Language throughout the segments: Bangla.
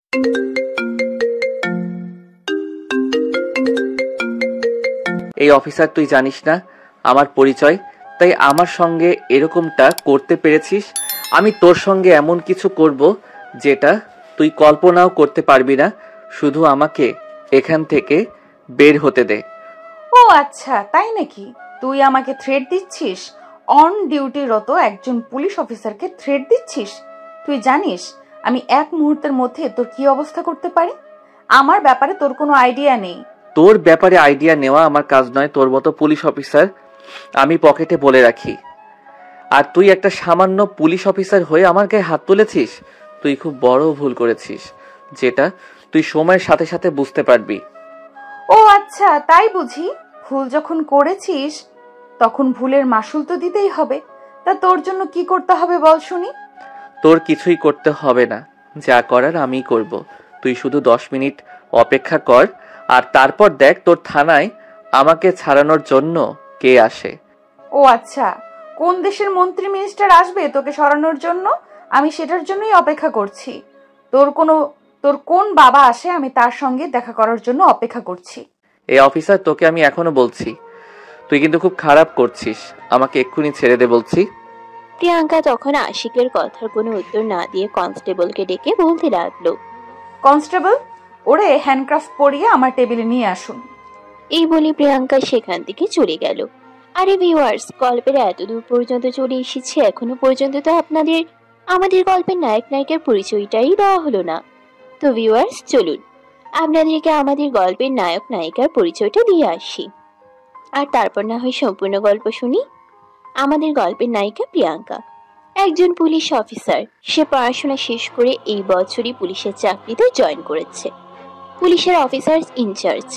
এই অফিসার, তুই জানিস না আমার পরিচয়, তাই আমার সঙ্গে এরকমটা করতে পেরেছিস। আমি তোর সঙ্গে এমন কিছু করব যেটা তুই কল্পনাও করতে পারবি না। শুধু আমাকে এখান থেকে বের হতে দে। ও আচ্ছা, তাই নাকি? তুই আমাকে থ্রেট দিচ্ছিস? অন ডিউটিরত একজন পুলিশ অফিসারকে থ্রেট দিচ্ছিস? তুই জানিস আমি এক মুহূর্তের মধ্যে তোর কি অবস্থা করতে পারি? আমার ব্যাপারে তোর কোনো আইডিয়া নেই। তোর ব্যাপারে আইডিয়া নেওয়া আমার কাজ নয়। তোর মতো পুলিশ অফিসার আমি পকেটে বলে রাখি, আর তুই একটা সামান্য পুলিশ অফিসার হয়ে আমার গায়ে হাত তুলেছিস। তুই খুব বড় ভুল করেছিস, যেটা তুই সময়ের সাথে সাথে বুঝতে পারবি। ও আচ্ছা, তাই বুঝি? ভুল যখন করেছিস তখন ভুলের মাসুল তো দিতেই হবে। তা তোর জন্য কি করতে হবে বল শুনি। তোর কিছুই করতে হবে না, যা করার আমিই করব। তুই শুধু 10 মিনিট অপেক্ষা কর, আর তারপর দেখ তোর থানায় আমাকে ছাড়ানোর জন্য কে আসে। ও আচ্ছা, কোন দেশের মন্ত্রী মিনিস্টার আসবে তোকে সরানোর জন্য? আমি সেটার জন্যই অপেক্ষা করছি। তোর কোন বাবা আসে আমি তার সঙ্গে দেখা করার জন্য অপেক্ষা করছি। এই অফিসার, তোকে আমি এখনো বলছি, তুই কিন্তু খুব খারাপ করছিস। আমাকে এক্ষুনি ছেড়ে দে বলছি। প্রিয়াঙ্কা তখন আশিকের কথার কোনো উত্তর না দিয়ে কনস্টেবলকে ডেকে বলতে লাগলো, কনস্টেবল, ওরে হ্যান্ডক্রাফট পরিয়ে আমার টেবিলে নিয়ে আসুন। এই বলে প্রিয়াঙ্কা সেখান থেকে চলে গেল। আরে ভিউয়ার্স, গল্পের এতদূর পর্যন্ত চলে এসেছে, এখনো পর্যন্ত তো আমাদের গল্পের নায়ক নায়িকার পরিচয়টাই দেওয়া হলো না। তো ভিউয়ার্স, চলুন আপনাদেরকে আমাদের গল্পের নায়ক নায়িকার পরিচয়টা দিয়ে আসি, আর তারপর না হয় সম্পূর্ণ গল্প শুনি। আমাদের গল্পের নায়িকা প্রিয়াঙ্কা একজন পুলিশ অফিসার। সে পড়াশোনা শেষ করে এই বছরই পুলিশের চাকরিতে জয়েন করেছে, পুলিশের অফিসার ইনচার্জ।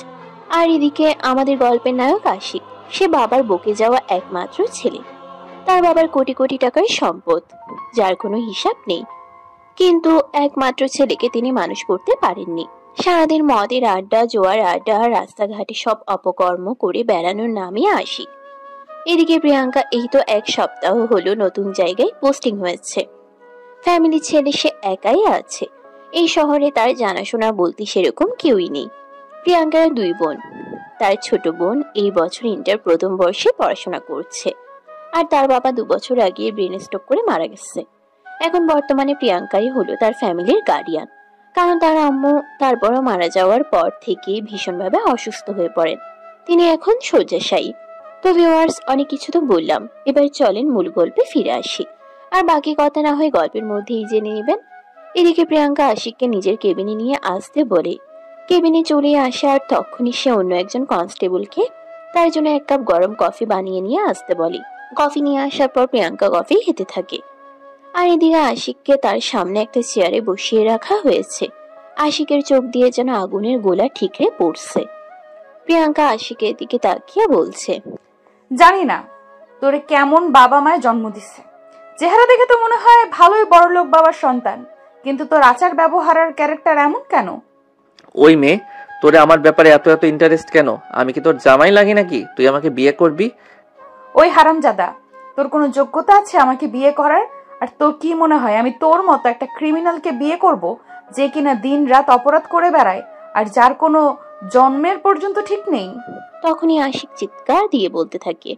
আর এদিকে আমাদের গল্পের নায়ক আশিক, সে বাবার বকে যাওয়া একমাত্র ছেলে। তার বাবার কোটি কোটি টাকার সম্পদ, যার কোনো হিসাব নেই, কিন্তু একমাত্র ছেলেকে তিনি মানুষ করতে পারেননি। সারাদিন মদের আড্ডা, জোয়ার আড্ডা, রাস্তাঘাটে সব অপকর্ম করে বেড়ানোর নামে আশিক। এদিকে প্রিয়াঙ্কা এই তো 1 সপ্তাহ হলো নতুন জায়গায় পোস্টিং হয়েছে। ফ্যামিলি ছেড়ে সে একাই আছে। এই শহরে তার জানাশোনা বলতে সেরকম কেউই নেই। প্রিয়াঙ্কার 2 বোন। তার ছোট বোন এই বছর ইন্টার প্রথম বর্ষে পড়াশোনা করছে, আর তার বাবা 2 বছর আগে ব্রেন স্ট্রোক করে মারা গেছে। এখন বর্তমানে প্রিয়াঙ্কাই হলো তার ফ্যামিলির গার্ডিয়ান, কারণ তার আম্মু তারপরও মারা যাওয়ার পর থেকে ভীষণভাবে অসুস্থ হয়ে পড়েন। তিনি এখন শয্যাশায়ী। তো ভিউয়ার্স, অনেক কিছু তো বললাম, এবার চলেন মূল গল্পে ফিরে আসি, আর বাকি কথা না হয় গল্পের মধ্যেই জেনে নেবেন। এদিকে প্রিয়াঙ্কা আশিককে নিজের কেবিনে নিয়ে আসতে বলে। কেবিনে চলে আসে, আর তখনই সে অন্য একজন কনস্টেবলকে তার জন্য 1 কাপ গরম কফি বানিয়ে নিয়ে আসতে বলে। কফি নিয়ে আসার পর প্রিয়াঙ্কা কফি খেতে থাকে, আর এদিকে আশিককে তার সামনে একটা চেয়ারে বসিয়ে রাখা হয়েছে। আশিকের চোখ দিয়ে যেন আগুনের গোলা ঠিকরে পড়ছে। প্রিয়াঙ্কা আশিকের দিকে তাকিয়ে বলছে, জানি না তোরে কেমন বাবা মায়ের জন্ম দিচ্ছে। চেহারা দেখে তো মনে হয় ভালোই বড়লোক বাবার সন্তান, কিন্তু তোর আচার ব্যবহার আর ক্যারেক্টার এমন কেন? ওই মেয়ে, তোরে আমার ব্যাপারে এত এত ইন্টারেস্ট কেন? আমি কি তোর জামাই লাগি নাকি তুই আমাকে বিয়ে করবি? ওই হারামজাদা, তোর কোনো যোগ্যতা আছে আমাকে বিয়ে করার? আর তোর কি মনে হয় আমি তোর মতো একটা ক্রিমিনালকে বিয়ে করব, যে কিনা দিন রাত অপরাধ করে বেড়ায় আর যার কোনো জন্মের পর্যন্ত ঠিক নেই? তখনই আশিক চিৎকার দিয়ে বলতে থাকে,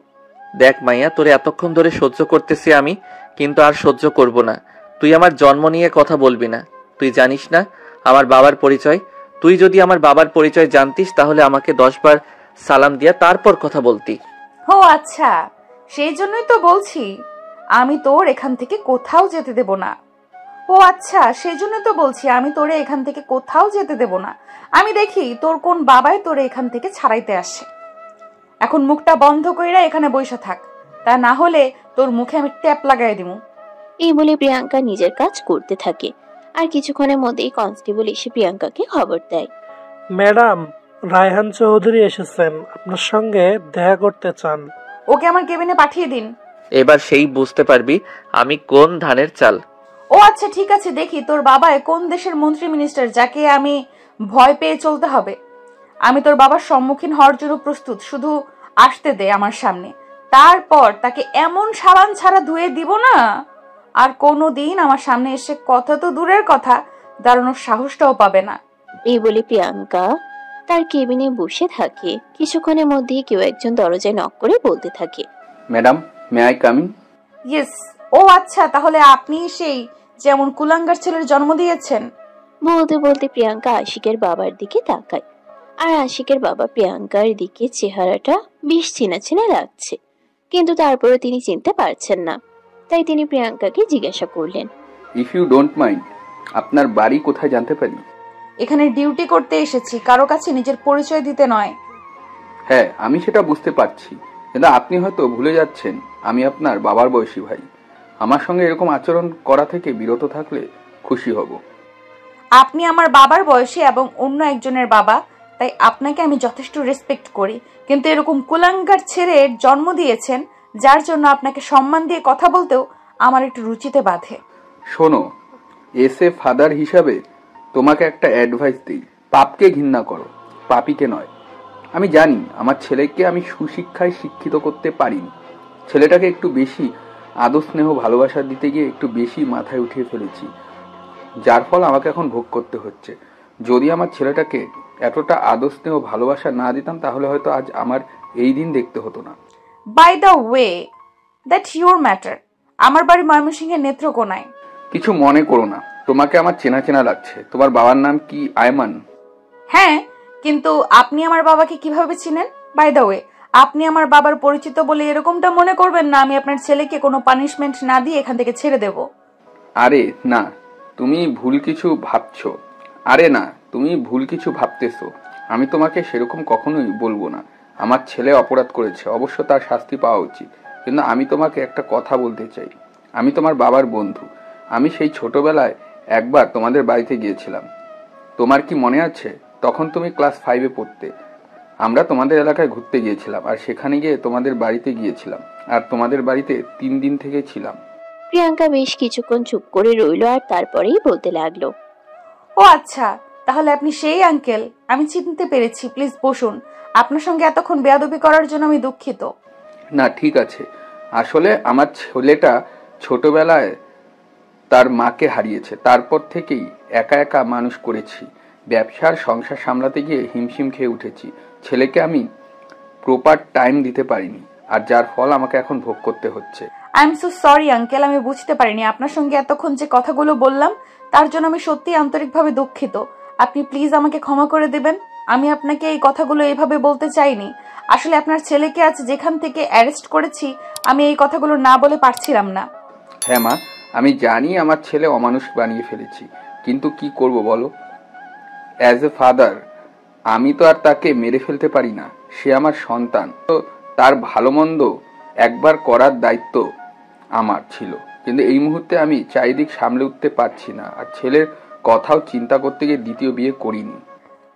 দেখ মাইয়া, তোরে এতক্ষণ ধরে সহ্য করতেছি আমি, কিন্তু আর সহ্য করব না। তুই আমার জন্ম নিয়ে কথা বলবি না। তুই জানিস না আমার বাবার পরিচয়? তুই যদি আমার বাবার পরিচয় জানতিস তাহলে আমাকে 10 বার সালাম দিয়া তারপর কথা বলতি। ও আচ্ছা, সেই জন্যই তো বলছি আমি তোর এখান থেকে কোথাও যেতে দেব না। ও আচ্ছা, সেই জন্য তো বলছি আমি তোরে এখান থেকে কোথাও যেতে দেব না। আমি দেখি তোর কোন বাবাই তোরে এখান থেকে ছাড়াইতে আসে। এখন মুখটা বন্ধ কইরা এখানে বইসা থাক, তা না হলে তোর মুখে আমি ট্যাপ লাগাই দিমু। এই বলে প্রিয়াঙ্কা নিজের কাজ করতে থাকে, আর কিছুক্ষণের মধ্যেই কনস্টেবল এসে প্রিয়াঙ্কাকে খবর দেয়, ম্যাডাম, রায়হান চৌধুরী এসেছেন, আপনার সঙ্গে দেখা করতে চান। ওকে আমার কেবিনে পাঠিয়ে দিন। এবার সেই বুঝতে পারবি আমি কোন ধানের চাল। ও আচ্ছা, ঠিক আছে, দেখি তোর বাবায় কোন দেশের মন্ত্রী মিনিস্টার যাকে আমি ভয় পেয়ে চলতে হবে। আমি তোর বাবার সম্মুখীন হওয়ার জন্য প্রস্তুত, শুধু আসতে দে আমার সামনে। তারপর তাকে এমন সাবান ছাড়া ধুয়ে দিব না, আর কোনোদিন আমার সামনে এসে কথা তো দূরের কথা, দাঁড়ানোর সাহসটাও পাবে না। এই বলে প্রিয়াঙ্কা তার কেবিনে বসে থাকে। কিছুক্ষণের মধ্যেই কেউ একজন দরজায় নক করে বলতে থাকে, madam, may I coming? Yes. ও আচ্ছা, তাহলে আপনি সেই যেমন কুলাঙ্গার ছেলের জন্ম দিয়েছেন। বলতে বলতে প্রিয়াঙ্কা আশিকের বাবার দিকে তাকায়। আর আশিকের বাবা প্রিয়াঙ্কার দিকে চেহারাটা বেশ চেনা চেনা লাগছে, কিন্তু তারপরে তিনি চিনতে পারছেন না। তাই তিনি প্রিয়াঙ্কাকে জিজ্ঞাসা করলেন, ইফ ইউ ডোন্ট মাইন্ড, আপনার বাড়ি কোথায় জানতে পারি? এখানে ডিউটি করতে এসেছি, কারো কাছে নিজের পরিচয় দিতে নয়। হ্যাঁ, আমি সেটা বুঝতে পারছি, কিন্তু আপনি হয়তো ভুলে যাচ্ছেন আমি আপনার বাবার বয়সী ভাই। আমার সঙ্গে এরকম আচরণ করা থেকে বিরত থাকলে খুশি হব। আপনি আমার বাবার বয়সী এবং অন্য একজনের বাবা, তাই আপনাকে আমি যথেষ্ট রেসপেক্ট করি, কিন্তু এরকম কুলাঙ্গার ছেলের জন্ম দিয়েছেন যার জন্য আপনাকে সম্মান দিয়ে কথা বলতেও আমার একটু রুচিতে বাধে। শোনো, এস এ ফাদার হিসাবে তোমাকে একটা অ্যাডভাইস দিই, পাপকে ঘৃণা করো, পাপীকে নয়। আমি জানি আমার ছেলেকে আমি সুশিক্ষায় শিক্ষিত করতে পারিনি। ছেলেটাকে একটু বেশি আদর স্নেহ ভালোবাসা দিতে গিয়ে একটু বেশি মাথায় উঠিয়ে ফেলেছি, যার ফল আমাকে এখন ভোগ করতে হচ্ছে। যদি আমার ছেলেটাকে এতটা আদর স্নেহ ভালোবাসা না দিতাম তাহলে হয়তো আজ আমার এই দিন দেখতে হতো না। By the way, that your matter. আমার বাড়ি ময়মনসিংহের নেত্রকোনায়। কিছু মনে করো না, তোমাকে আমার চেনা চেনা লাগছে। তোমার বাবার নাম কি আয়মান? হ্যাঁ, কিন্তু আপনি আমার বাবাকে কিভাবে চিনেন? বাই দ্য ওয়ে, আপনি আমার বাবার পরিচিত বলে এরকমটা মনে করবেন না আমি আপনার ছেলেকে কোনো পানিশমেন্ট না দিয়ে এখান থেকে ছেড়ে দেব। আরে না, তুমি ভুল কিছু ভাবছো। আরে না, তুমি ভুল কিছু ভাবতেছো। আমি তোমাকে সেরকম কখনোই বলবো না। আমার ছেলে অপরাধ করেছে, অবশ্য তার শাস্তি পাওয়া উচিত। কিন্তু আমি তোমাকে একটা কথা বলতে চাই। আমি তোমার বাবার বন্ধু। আমি সেই ছোটবেলায় একবার তোমাদের বাড়িতে গিয়েছিলাম। তোমার কি মনে আছে? তখন তুমি ক্লাস 5-এ পড়তে। আমরা তোমাদের এলাকায় ঘুরতে গিয়েছিলাম, আর সেখানে গিয়ে তোমাদের বাড়িতে গিয়েছিলাম, আর তোমাদের বাড়িতে 3 দিন থেকে ছিলাম। প্রিয়াঙ্কা বেশ কিছুক্ষণ চুপ করে রইল, আর তারপরেই বলতে লাগলো, ও আচ্ছা, তাহলে আপনি সেই আঙ্কেল। আমি চিনতে পেরেছি। প্লিজ বসুন। আপনার সঙ্গে এতক্ষণ বেয়াদবি করার জন্য আমি দুঃখিত। না, ঠিক আছে। আসলে আমার ছেলেটা ছোটবেলায় তার মাকে হারিয়েছে। তারপর থেকেই একা একা মানুষ করেছি। ব্যবসার সংসার সামলাতে গিয়ে হিমশিম খেয়ে উঠেছি। ছেলেকে আমি প্রপার টাইম দিতে পারিনি, আর যার ফল আমাকে এখন ভোগ করতে হচ্ছে। I am so sorry uncle, আমি বুঝতে পারিনি। আপনার সঙ্গে এতক্ষণ যে কথাগুলো বললাম তার জন্য আমি সত্যিই আন্তরিকভাবে দুঃখিত। আপনি প্লিজ আমাকে ক্ষমা করে দেবেন। আমি আপনাকে এই কথাগুলো এইভাবে বলতে চাইনি। আসলে আপনার ছেলেকে আজ যেখান থেকে অ্যারেস্ট করেছি আমি এই কথাগুলো না বলে পারছিলাম না। হ্যাঁ মা, আমি জানি আমার ছেলে অমানুষ বানিয়ে ফেলেছি, কিন্তু কি করব বলো? অ্যাজ এ ফাদার আমি তো আর তাকে মেরে ফেলতে পারি না। সে আমার সন্তান, তো তার ভালো মন্দ একবার করার দায়িত্ব আমার ছিল। কিন্তু এই মুহূর্তে আমি চারিদিক সামলে উঠতে পারছি না, আর ছেলের কথাও চিন্তা করতে গিয়ে দ্বিতীয় বিয়ে করিনি।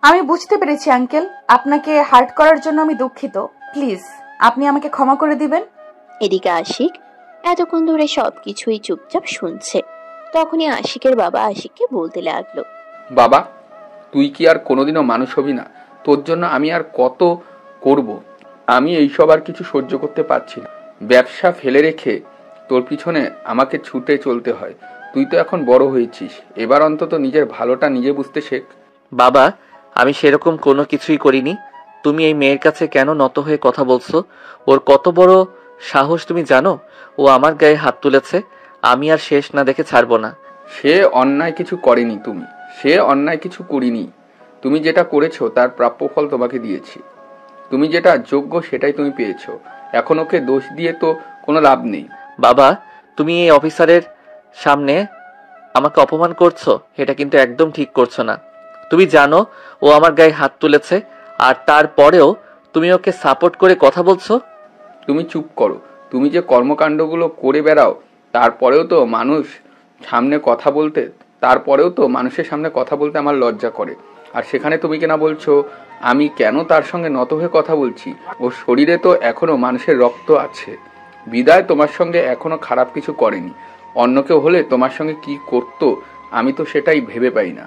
আমি বুঝতে পেরেছি আঙ্কেল, আপনাকে হার্ট করার জন্য আমি দুঃখিত। প্লিজ আপনি আমাকে ক্ষমা করে দিবেন। এদিকে আশিক এতক্ষণ ধরে সবকিছুই চুপচাপ শুনছে। তখনই আশিকের বাবা আশিককে বলতে লাগলো, বাবা, তুই কি আর কোনোদিনও মানুষ হবি না? তোর জন্য আমি আর কত করব। আমি এইসব আর কিছু সহ্য করতে পারছি না। ব্যবসা ফেলে রেখে তোর পিছনে আমাকে ছুটে চলতে হয়। তুই তো এখন বড় হয়েছিস, এবার অন্তত নিজের ভালোটা নিজে বুঝতে শেখ। বাবা, আমি সেরকম কোনো কিছুই করিনি। তুমি এই মেয়ের কাছে কেন নত হয়ে কথা বলছো? ওর কত বড় সাহস তুমি জানো? ও আমার গায়ে হাত তুলেছে। আমি আর শেষ না দেখে ছাড়বো না। সে অন্যায় কিছু করেনি, সে অন্যায় কিছু করিনি। তুমি যেটা করেছো তার প্রাপ্য ফল তোমাকে দিয়েছি। তুমি যেটা যোগ্য সেটাই তুমি পেয়েছো। এখন ওকে দোষ দিয়ে তো কোনো লাভ নেই। বাবা, তুমি এই অফিসারের সামনে আমাকে অপমান করছো। এটা কিন্তু একদম ঠিক করছো না। তুমি জানো ও আমার গায়ে হাত তুলেছে, আর তারপরেও তুমি ওকে সাপোর্ট করে কথা বলছো। তুমি চুপ করো। তুমি যে কর্মকাণ্ডগুলো করে বেড়াও, তারপরেও তো মানুষের সামনে কথা বলতে আমার লজ্জা করে। আর সেখানে তুমি কিনা বলছো আমি কেন তার সঙ্গে নত হয়ে কথা বলছি। ওর শরীরে তো এখনো মানুষের রক্ত আছে। বিদায় তোমার সঙ্গে এখনো খারাপ কিছু করেনি। অন্য কেউ হলে তোমার সঙ্গে কি করতো আমি তো সেটাই ভেবে পাই না।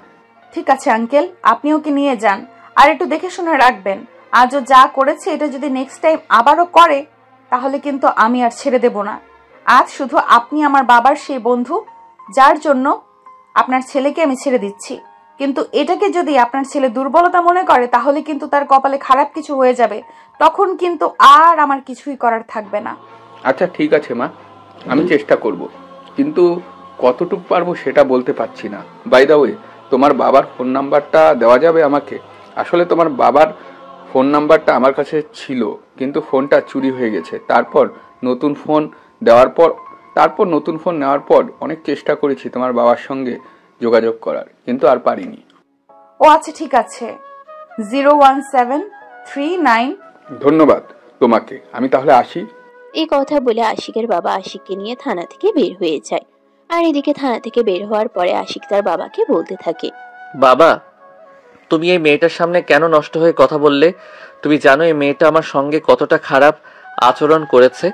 ঠিক আছে আঙ্কেল, আপনি ওকে নিয়ে যান, আর একটু দেখে শুনে রাখবেন। আজও যা করেছে এটা যদি নেক্সট টাইম আবারও করে তাহলে কিন্তু আমি আর ছেড়ে দেব না। আজ শুধু আপনি আমার বাবার সেই বন্ধু যার জন্য আপনার ছেলেকে আমি ছেড়ে দিচ্ছি, কিন্তু এটাকে যদি আপনার ছেলে দুর্বলতা মনে করে তাহলে কিন্তু তার কপালে খারাপ কিছু হয়ে যাবে, তখন কিন্তু আর আমার কিছুই করার থাকবে না। আচ্ছা ঠিক আছে মা, আমি চেষ্টা করব, কিন্তু কতটুকু পারবো সেটা বলতে পারছি না। বাই দ্য ওয়ে, তোমার বাবার ফোন নাম্বারটা দেওয়া যাবে আমাকে? আসলে তোমার বাবার ফোন নাম্বারটা আমার কাছে ছিল, কিন্তু ফোনটা চুরি হয়ে গেছে। তারপর নতুন ফোন নেওয়ার পর অনেক চেষ্টা করেছি তোমার বাবার সঙ্গে যোগাযোগ করার, কিন্তু আর পারিনি। ও আচ্ছা ঠিক আছে, 01739। ধন্যবাদ তোমাকে, আমি তাহলে আসি। এই কথা বলে আশিকের বাবা আশিককে নিয়ে থানা থেকে বের হয়ে যায়। আর এদিকে থানা থেকে বের হওয়ার পরে আশিক তার বাবাকে বলতে থাকে, বাবা, তুমি এই মেয়েটার সামনে কেন নষ্ট হয়ে কথা বললে? তুমি জানো এই মেয়েটা আমার সঙ্গে কতটা খারাপ আচরণ করেছে?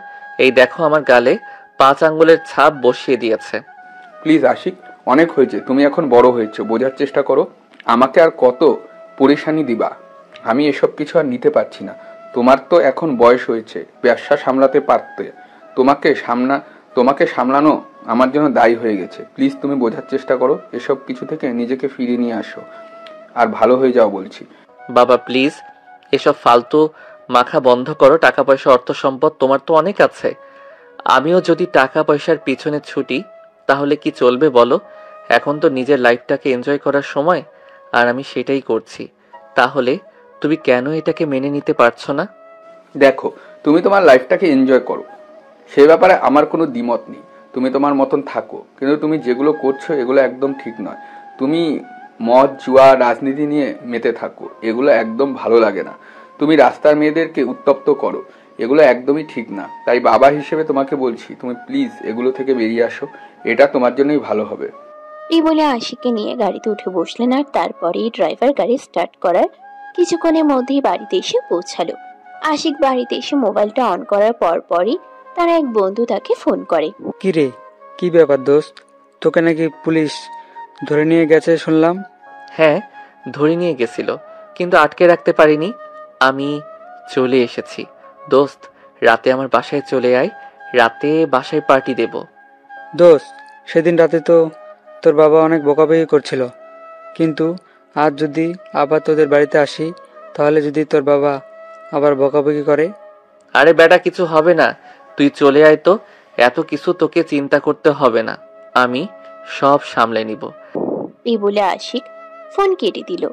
এই দেখো, আমার গালে 5 আঙ্গুলের ছাপ বসিয়ে দিয়েছে। প্লিজ আশিক, অনেক হয়েছে, তুমি এখন বড় হয়েছো, বোঝার চেষ্টা করো। আমাকে আর কত পরেশানি দিবা? আমি এসব কিছু আর নিতে পারছি না। তোমার তো এখন বয়স হয়েছে, ব্যবসা সামলাতে পারতে। তোমাকে সামলানো আমার জন্য দায়ী হয়ে গেছে। প্লিজ তুমি বোঝার চেষ্টা করো, এসব কিছু থেকে নিজেকে ফিরিয়ে নিয়ে আসো আর ভালো হয়ে যাও বলছি। বাবা প্লিজ, এসব ফালতু মাখা বন্ধ করো। টাকা পয়সা অর্থ সম্পদ তোমার তো অনেক আছে। আমিও যদি টাকা পয়সার পিছনে ছুটি তাহলে কি চলবে বলো? এখন তো নিজের লাইফটাকে এনজয় করার সময়, আর আমি সেটাই করছি। তাহলে তুমি কেন এটাকে মেনে নিতে পারছো না? দেখো, তুমি তোমার লাইফটাকে এনজয় করো, সে ব্যাপারে আমার কোনো দ্বিমত নেই। তুমি তোমার মতন থাকো, কিন্তু তুমি যেগুলো করছো এগুলো একদম ঠিক নয়। তুমি মদ, জুয়া, রাজনীতি নিয়ে মেতে থাকো, এগুলো একদম ভালো লাগে না। তুমি রাস্তার মেয়েদেরকে উত্তপ্ত করো, এগুলো একদমই ঠিক না। তাই বাবা হিসেবে তোমাকে বলছি, তুমি প্লিজ এগুলো থেকে বেরিয়ে আসো, এটা তোমার জন্যই ভালো হবে। এই বলে আশিককে নিয়ে গাড়িতে উঠে বসলেন। আর তারপরেই ড্রাইভার গাড়ি স্টার্ট করার কিছুক্ষণের মধ্যেই বাড়িতে এসে পৌঁছালো। আশিক বাড়িতে এসে মোবাইলটা অন করার পরই তার এক বন্ধু তাকে ফোন করে। কি রে, কি ব্যাপার দোস্ত? তোকে নাকি পুলিশ ধরে নিয়ে গেছে শুনলাম। হ্যাঁ, ধরে নিয়ে গেছিল, কিন্তু আটকে রাখতে পারিনি। আমি চলে এসেছি। দোস্ত, রাতে আমার বাসায় চলে আয়, রাতে বাসায় পার্টি দেব। দোস্ত, সেদিন রাতে তো তোর বাবা অনেক বকাবকি করছিল, কিন্তু আজ যদি আবার তোদের বাড়িতে আসি তাহলে যদি তোর বাবা আবার বকাবকি করে? আরে বেটা, কিছু হবে না, তুই চলে আয় তো। এত কিছু তোকে চিন্তা করতে হবে না, আমি সব সামলে নিব। এই বলে আশিক ফোন কেটে দিল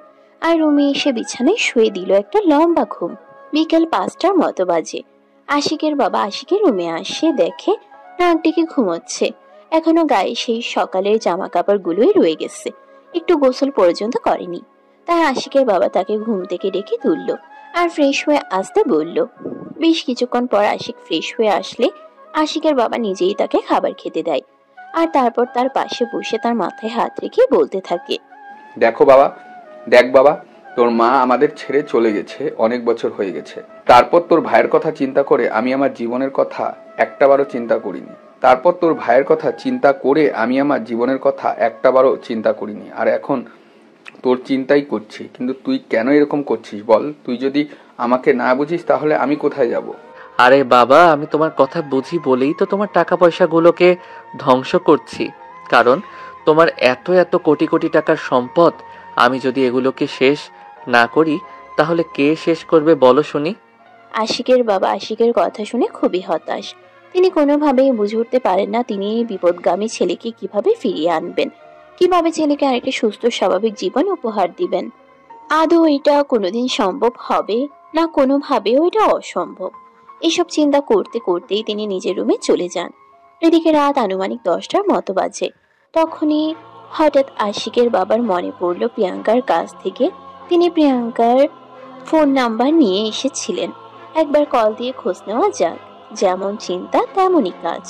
আর রুমে এসে বিছানায় শুয়ে দিল একটা লম্বা ঘুম। বিকেল 5টার মতো বাজে। আশিকের বাবা আশিকের রুমে আসে, দেখে নাক ডেকে ঘুমোচ্ছে। এখনো গায়ে সেই সকালের জামা কাপড়গুলোই রয়ে গেছে, একটু গোসল পর্যন্ত করেনি। তাই আশিকের বাবা তাকে ঘুম থেকে ডেকে তুলল আর ফ্রেশ হয়ে আসতে বলল। বেশ কিছুক্ষণ পর আশিক ফ্রেশ হয়ে আসলে আশিকের বাবা নিজেই তাকে খাবার খেতে দেয়। আর তারপর তার পাশে বসে তার মাথায় হাত রেখে বলতে থাকে, দেখ বাবা, তোর মা আমাদের ছেড়ে চলে গেছে, অনেক বছর হয়ে গেছে। তারপর তোর ভাইয়ের কথা চিন্তা করে আমি আমার জীবনের কথা একটাবারও চিন্তা করিনি। আর এখন তোর চিন্তাই করছি। কিন্তু তুই কেন এরকম করছিস বল? তুই যদি আমাকে না বুঝিস তাহলে আমি কোথায় যাব? আরে বাবা, আমি তোমার কথা বুঝি বলেই তো তোমার টাকা পয়সাগুলোকে ধ্বংস করছি। কারণ তোমার এত এত কোটি কোটি টাকার সম্পদ, আমি যদি এগুলোকে শেষ না করি তাহলে কে শেষ করবে বলো শুনি? আশিকের বাবা আশিকের কথা শুনে খুবই হতাশ। তিনি কোনোভাবেই বুঝে উঠতে পারেন না তিনি এই বিপদগামী ছেলেকে কিভাবে ফিরিয়ে আনবেন, কিভাবে ছেলেকে আরেকটা সুস্থ স্বাভাবিক জীবন উপহার দিবেন। আদৌ এটা কোনোদিন সম্ভব হবে না, কোনোভাবেও এটা অসম্ভব। এসব চিন্তা করতে করতেই তিনি নিজের রুমে চলে যান। এদিকে রাত আনুমানিক 10টার মতো বাজে। তখনই হঠাৎ আশিকের বাবার মনে পড়ল প্রিয়াঙ্কার কাছ থেকে তিনি প্রিয়াঙ্কার ফোন নাম্বার নিয়ে এসেছিলেন। একবার কল দিয়ে খোঁজ নেওয়া যাক। যেমন চিন্তা তেমনই কাজ।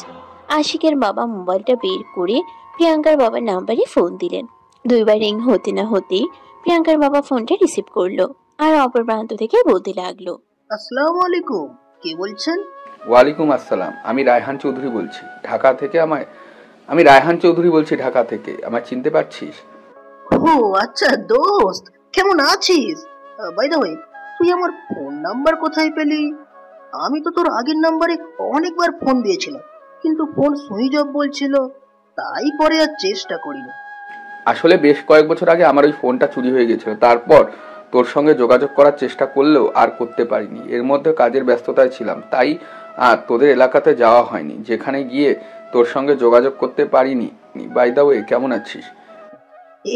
আশিকের বাবা মোবাইলটা বের করে প্রিয়াঙ্কার বাবার নাম্বারে ফোন দিলেন। 2বার রিং হতে না হতেই প্রিয়াঙ্কার বাবা ফোনটা রিসিভ করলো আর অপর প্রান্ত থেকে বলতে লাগলো, আসসালামু আলাইকুম, কে বলছেন? ওয়ালাইকুম আসসালাম, আমি রায়হান চৌধুরী বলছি ঢাকা থেকে। আমায় চিনতে পারছিস? ও আচ্ছা দোস্ত, কেমন আছিস? বাই দ্য ওয়ে, তুই আমার ফোন নাম্বার কোথায় পেলি? আমি তো তোর আগের নাম্বারে অনেকবার ফোন দিয়েছিলাম, কিন্তু ফোন সুইচ অফ বলছিল, তাই পরে আর চেষ্টা করিনি। আসলে বেশ কয়েক বছর আগে আমার ওই ফোনটা চুরি হয়ে গেছিল, তারপর তোর সঙ্গে যোগাযোগ করার চেষ্টা করলেও আর করতে পারিনি। এর মধ্যে কাজের ব্যস্ততায় ছিলাম, তাই আর তোদের এলাকাতে যাওয়া হয়নি। যেখানে গিয়ে তোর সঙ্গে যোগাযোগ করতে পারিনি। বাই দা ওয়ে, কেমন আছিস?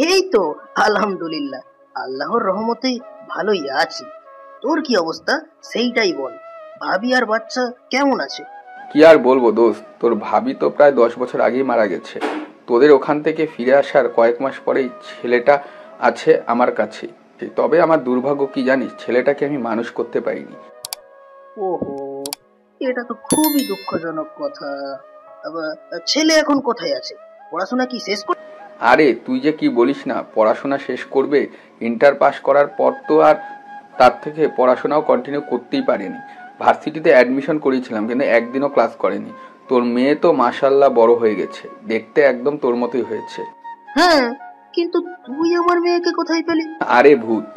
এই তো আলহামদুলিল্লাহ, আল্লাহর রহমতে ভালোই আছি। তোর কি অবস্থা সেইটাই বল। ভাবি আর বাচ্চা কেমন আছে? কি আর বলবো দোস্ত, তোর ভাবি তো প্রায় 10 বছর আগেই মারা গেছে। তোদের ওখান থেকে ফিরে আসার কয়েক মাস পরেই ছেলেটা আছে আমার কাছে। তবে আমার দুর্ভাগ্য কি জানিস, ছেলেটাকে আমি মানুষ করতে পারিনি। ওহো, এটা তো খুবই দুঃখজনক কথা। আবার ছেলে এখন কোথায় আছে? পড়াশোনা কি শেষ করে? আরে তুই যে কি বলিস না, পড়াশোনা শেষ করবে, ইন্টার পাস করার পর তো আর তার থেকে পড়াশোনাও কন্টিনিউ করতেই পারেনি। ভার্সিটিতে অ্যাডমিশন করেছিলাম, কিন্তু একদিনও ক্লাস করেনি। তোর মেয়ে তো মাশাল্লাহ বড় হয়ে গেছে, দেখতে একদম তোর মতোই হয়েছে। হ্যাঁ, কিন্তু তুই আমার মেয়েকে কোথায় পেলি? আরে ভূত,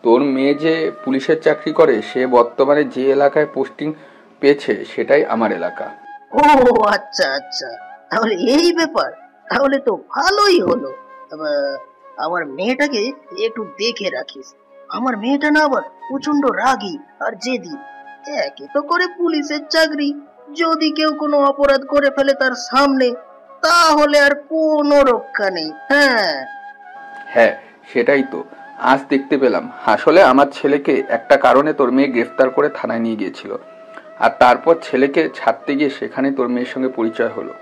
তোর মেয়ে যে পুলিশের চাকরি করে, সে বর্তমানে যে এলাকায় পোস্টিং পেয়েছে সেটাই আমার এলাকা। ও আচ্ছা আচ্ছা, তাহলে এই ব্যাপার। তাহলে তো ভালোই হলো। আমার মেয়েটাকে একটু দেখে রাখিস। আমার মেয়েটা না আবার প্রচন্ড রাগী আর জেদি। একে তো করে পুলিশের চাকরি, যদি কেউ কোনো অপরাধ করে ফেলে তার সামনে, তাহলে আর কোনো রক্ষা নেই। হ্যাঁ হ্যাঁ, সেটাই তো আজ দেখতে পেলাম। আসলে আমার ছেলেকে একটা কারণে তোর মেয়ে গ্রেফতার করে থানায় নিয়ে গিয়েছিল, আর তারপর ছেলেকে ছাড়তে গিয়ে সেখানে তোর মেয়ের সঙ্গে পরিচয় হলো।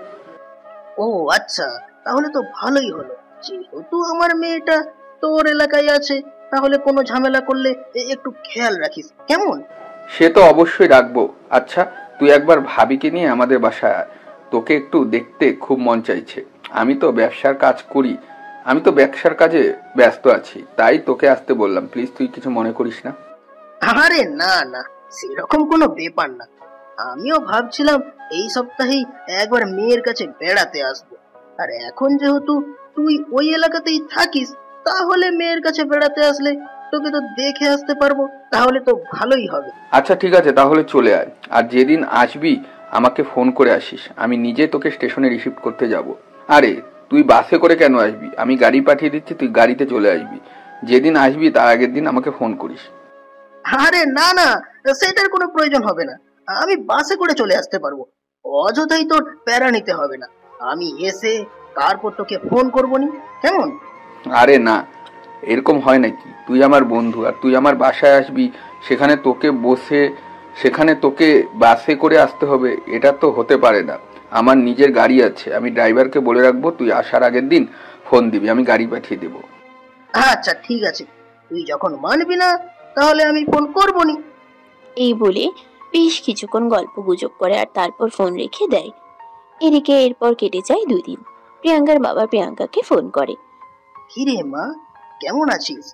ও আচ্ছা, তাহলে তো ভালোই হলো। যেহেতু আমার মেয়েটা তোর এলাকায় আছে, তাহলে কোনো ঝামেলা করলে একটু খেয়াল রাখিস, কেমন? সে তো অবশ্যই রাখবো। আচ্ছা, তুই একবার ভাবিকে নিয়ে আমাদের বাসায় আয়, তোকে একটু দেখতে খুব মন চাইছে। আমি তো ব্যবসার কাজে ব্যস্ত আছি, তাই তোকে আসতে বললাম। প্লিজ তুই কিছু মনে করিস না। আরে না না, সেরকম কোনো ব্যাপার না। আমিও ভাবছিলাম এই সপ্তাহেই একবার মেয়ের কাছে বেড়াতে আসবো। আর এখন যেহেতু তুই ওই এলাকাতেই থাকিস, তাহলে মেয়ের কাছে বেড়াতে আসলে তোকে তো দেখে আসতে পারবো। তাহলে তো ভালোই হবে। আচ্ছা ঠিক আছে, তাহলে চলে আয়। আর যেদিন আসবি আমাকে ফোন করে আসিস, আমি নিজে তোকে স্টেশনে রিসিভ করতে যাব। আরে তুই বাসে করে কেন আসবি? আমি গাড়ি পাঠিয়ে দিচ্ছি, তুই গাড়িতে চলে আসবি। যেদিন আসবি তার আগের দিন আমাকে ফোন করিস। আরে না না, সেটার কোনো প্রয়োজন হবে না। আমি বাসে করে চলে আসতে পারবো। অযথাই তোর প্যারা নিতে হবে না। আমি এসে তারপর তোকে ফোন করবো নি, কেমন? আরে না, এরকম হয় নাকি? তুই আমার বন্ধু, আর তুই আমার বাসায় আসবি, সেখানে তোকে বাসে করে আসতে হবে? এটা তো হতে পারে না। আমার নিজের গাড়ি আছে, আমি ড্রাইভারকে বলে রাখবো, তুই আসার আগের দিন ফোন দিবি, আমি গাড়ি পাঠিয়ে দেবো। আচ্ছা ঠিক আছে, তুই যখন মানবি না তাহলে আমি ফোন করবো নি। এই বলে বেশ কিছুক্ষণ গল্প গুজব করে আর তারপর ফোন রেখে দেয়। এদিকে এরপর কেটে যায় 2 দিন। প্রিয়াঙ্কার বাবা প্রিয়াঙ্কাকে ফোন করে। কিরে মা, কেমন আছিস?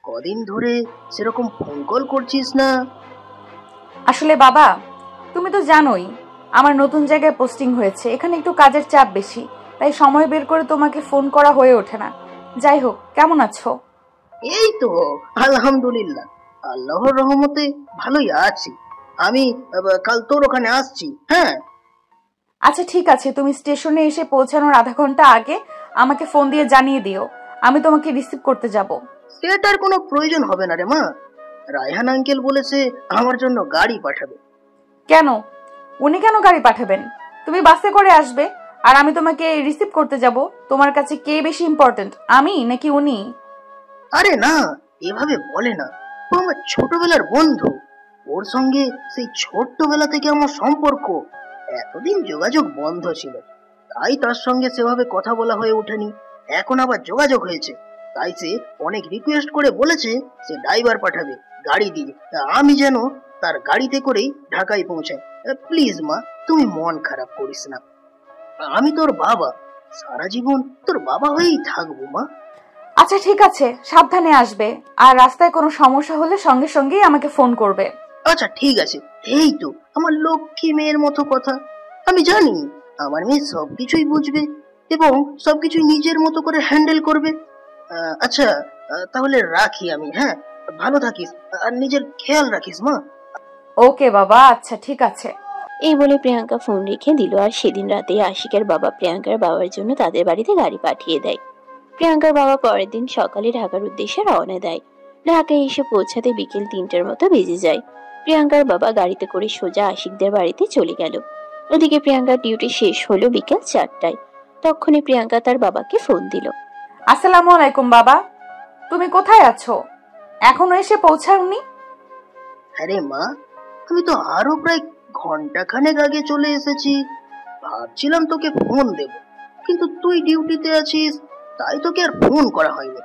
কদিন ধরে সেরকম ফোন কল করছিস না। আসলে বাবা, তুমি তো জানোই আমার নতুন জায়গায় পোস্টিং হয়েছে, এখানে একটু কাজের চাপ বেশি, তাই সময় বের করে তোমাকে ফোন করা হয়ে ওঠে না। যাই হোক, কেমন আছো? এই তো আলহামদুলিল্লাহ, আল্লাহর রহমতে ভালোই আছি। আমি কাল তোর ওখানে আসছি। হ্যাঁ আচ্ছা ঠিক আছে, তুমি স্টেশনে এসে পৌঁছানোর আধা ঘন্টা আগে আমাকে ফোন দিয়ে জানিয়ে দিও, আমি তোমাকে রিসিভ করতে যাব। সেটার কোনো প্রয়োজন হবে না রে মা। রায়হান আঙ্কেল বলেছে আমার জন্য গাড়ি পাঠাবে। কেন? উনি কেন গাড়ি পাঠাবেন? তুমি বাসে করে আসবে আর আমি তোমাকে রিসিভ করতে যাব। তোমার কাছে কে বেশি ইম্পর্টেন্ট, আমি নাকি উনি? আরে না, এভাবে বলে না। ও আমার ছোটবেলার বন্ধু। ওর সঙ্গে সেই ছোট্টবেলা থেকে আমার সম্পর্ক। এতদিন যোগাযোগ বন্ধ ছিল, তাই তার সঙ্গে সেভাবে কথা বলা হয়ে ওঠেনি। এখন আবার যোগাযোগ হয়েছে, তাই সে অনেক রিকোয়েস্ট করে বলেছে সে ড্রাইভার পাঠাবে গাড়ি দিয়ে, আমি যেন তার গাড়িতে করেই ঢাকায় পৌঁছাই। প্লিজ মা, তুমি মন খারাপ করিস না। আমি তোর বাবা, সারা জীবন তোর বাবা হয়েই থাকবো মা। আচ্ছা ঠিক আছে, সাবধানে আসবে, আর রাস্তায় কোনো সমস্যা হলে সঙ্গে সঙ্গেই আমাকে ফোন করবে। আচ্ছা ঠিক আছে। এই তো আমার লক্ষ্মী মেয়ের মতো কথা। আমি জানি আমার মেয়ে সবকিছুই বুঝবে এবং সবকিছুই নিজের মতো করে হ্যান্ডেল করবে। আচ্ছা তাহলে রাখি আমি। হ্যাঁ, ভালো থাকিস আর নিজের খেয়াল রাখিস মা। ওকে বাবা, আচ্ছা ঠিক আছে। এই বলে প্রিয়াঙ্কা ফোন রেখে দিল। আর সেদিন রাতে আশিকের বাবা প্রিয়াঙ্কার বাবার জন্য তাদের বাড়িতে গাড়ি পাঠিয়ে দেয়। প্রিয়াঙ্কার বাবা পরের দিন সকালে ঢাকার উদ্দেশ্যে রওনা দেয়। ঢাকায় এসে পৌঁছাতে বিকেল 3টার মতো বেজে যায়। প্রিয়াঙ্কার বাবা গাড়িতে করে সোজা আশিকদের বাড়িতে চলে গেল। ওদিকে প্রিয়াঙ্কার ডিউটি শেষ হলো বিকেল 4টায়। তখনই প্রিয়াঙ্কা তার বাবাকে ফোন দিল। আসসালামু আলাইকুম বাবা, তুমি কোথায় আছো? এখনো এসে পৌঁছাওনি? আরে মা, আমি তো আরো প্রায় ঘন্টাখানেক আগে চলে এসেছি। ভাবছিলাম তোকে ফোন দেব, কিন্তু তুই ডিউটিতে আছিস, তাই তোকে আর ফোন করা হয়নি।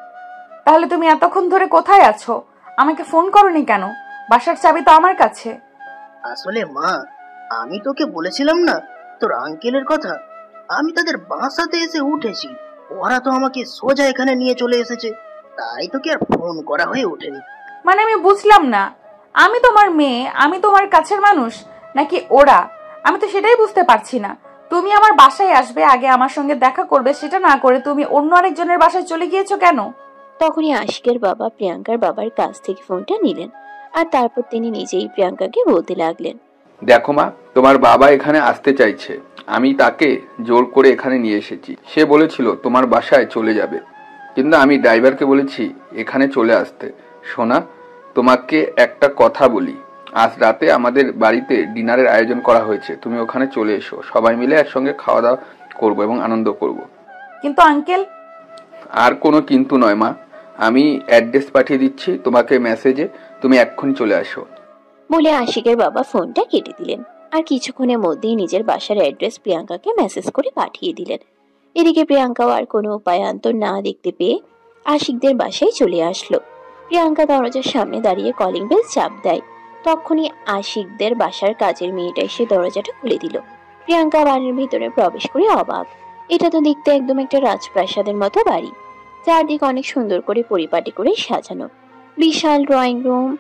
তাহলে তুমি এতক্ষণ ধরে কোথায় আছো? আমাকে ফোন করনি কেন? বাসার চাবি তো আমার কাছে। আসলে মা, আমি তোকে বলেছিলাম না তোর আঙ্কেলের কথা, আমি তাদের বাসাতে এসে উঠেছি। ওরা তো আমাকে সোজা এখানে নিয়ে চলে এসেছে, তাই তোকে আর ফোন করা হয়ে ওঠেনি। মানে আমি বুঝলাম না, আমি তোমার মেয়ে, আমি তোমার কাছের মানুষ, নাকি ওরা? আমি তো সেটাই বুঝতে পারছি না। তুমি আমার বাসায় আসবে, আগে আমার সঙ্গে দেখা করবে, সেটা না করে তুমি অন্য আরেকজনের বাসায় চলে গিয়েছো কেন? তখনই আশিকের বাবা প্রিয়াঙ্কার বাবার কাছ থেকে ফোনটা নিলেন, আর তারপর তিনি নিজেই প্রিয়াঙ্কাকে বলতে লাগলেন, দেখো মা, তোমার বাবা এখানে আসতে চাইছে, আমি তাকে জোর করে এখানে নিয়ে এসেছি। সে বলেছিল তোমার বাসায় চলে যাবে, কিন্তু আমি ড্রাইভারকে বলেছি এখানে চলে আসতে। সোনা, তোমাকে একটা কথা বলি, আজ রাতে আমাদের বাড়িতে ডিনারের আয়োজন করা হয়েছে, তুমি ওখানে চলে এসো, সবাই মিলে একসঙ্গে খাওয়া দাওয়া করবো এবং আনন্দ করব। কিন্তু আঙ্কেল। আর কোনো কিন্তু নয় মা, আমি অ্যাড্রেস পাঠিয়ে দিচ্ছি তোমাকে মেসেজে, তুমি এক্ষুনি চলে আসো বলে আশিকের বাবা ফোনটা কেটে দিলেন। আর কিছুক্ষণের মধ্যেই নিজের বাসার অ্যাড্রেস প্রিয়াঙ্কাকে মেসেজ করে পাঠিয়ে দিলেন। এদিকে প্রিয়াঙ্কাও আর কোনো উপায়ান্তর না দেখতে পেয়ে আশিকদের বাসায় চলে আসলো। প্রিয়াঙ্কা দরজার সামনে দাঁড়িয়ে কলিং বেল চাপ দেয়। তখনই আশিকদের বাসার কাজের মেয়েটা এসে দরজাটা খুলে দিল। প্রিয়াঙ্কা বাড়ির ভিতরে প্রবেশ করে অবাক। এটা তো দেখতে একদম একটা রাজপ্রাসাদের মতো বাড়ি। চারদিক অনেক সুন্দর করে পরিপাটি করে সাজানো, বিশাল ড্রয়িং রুম।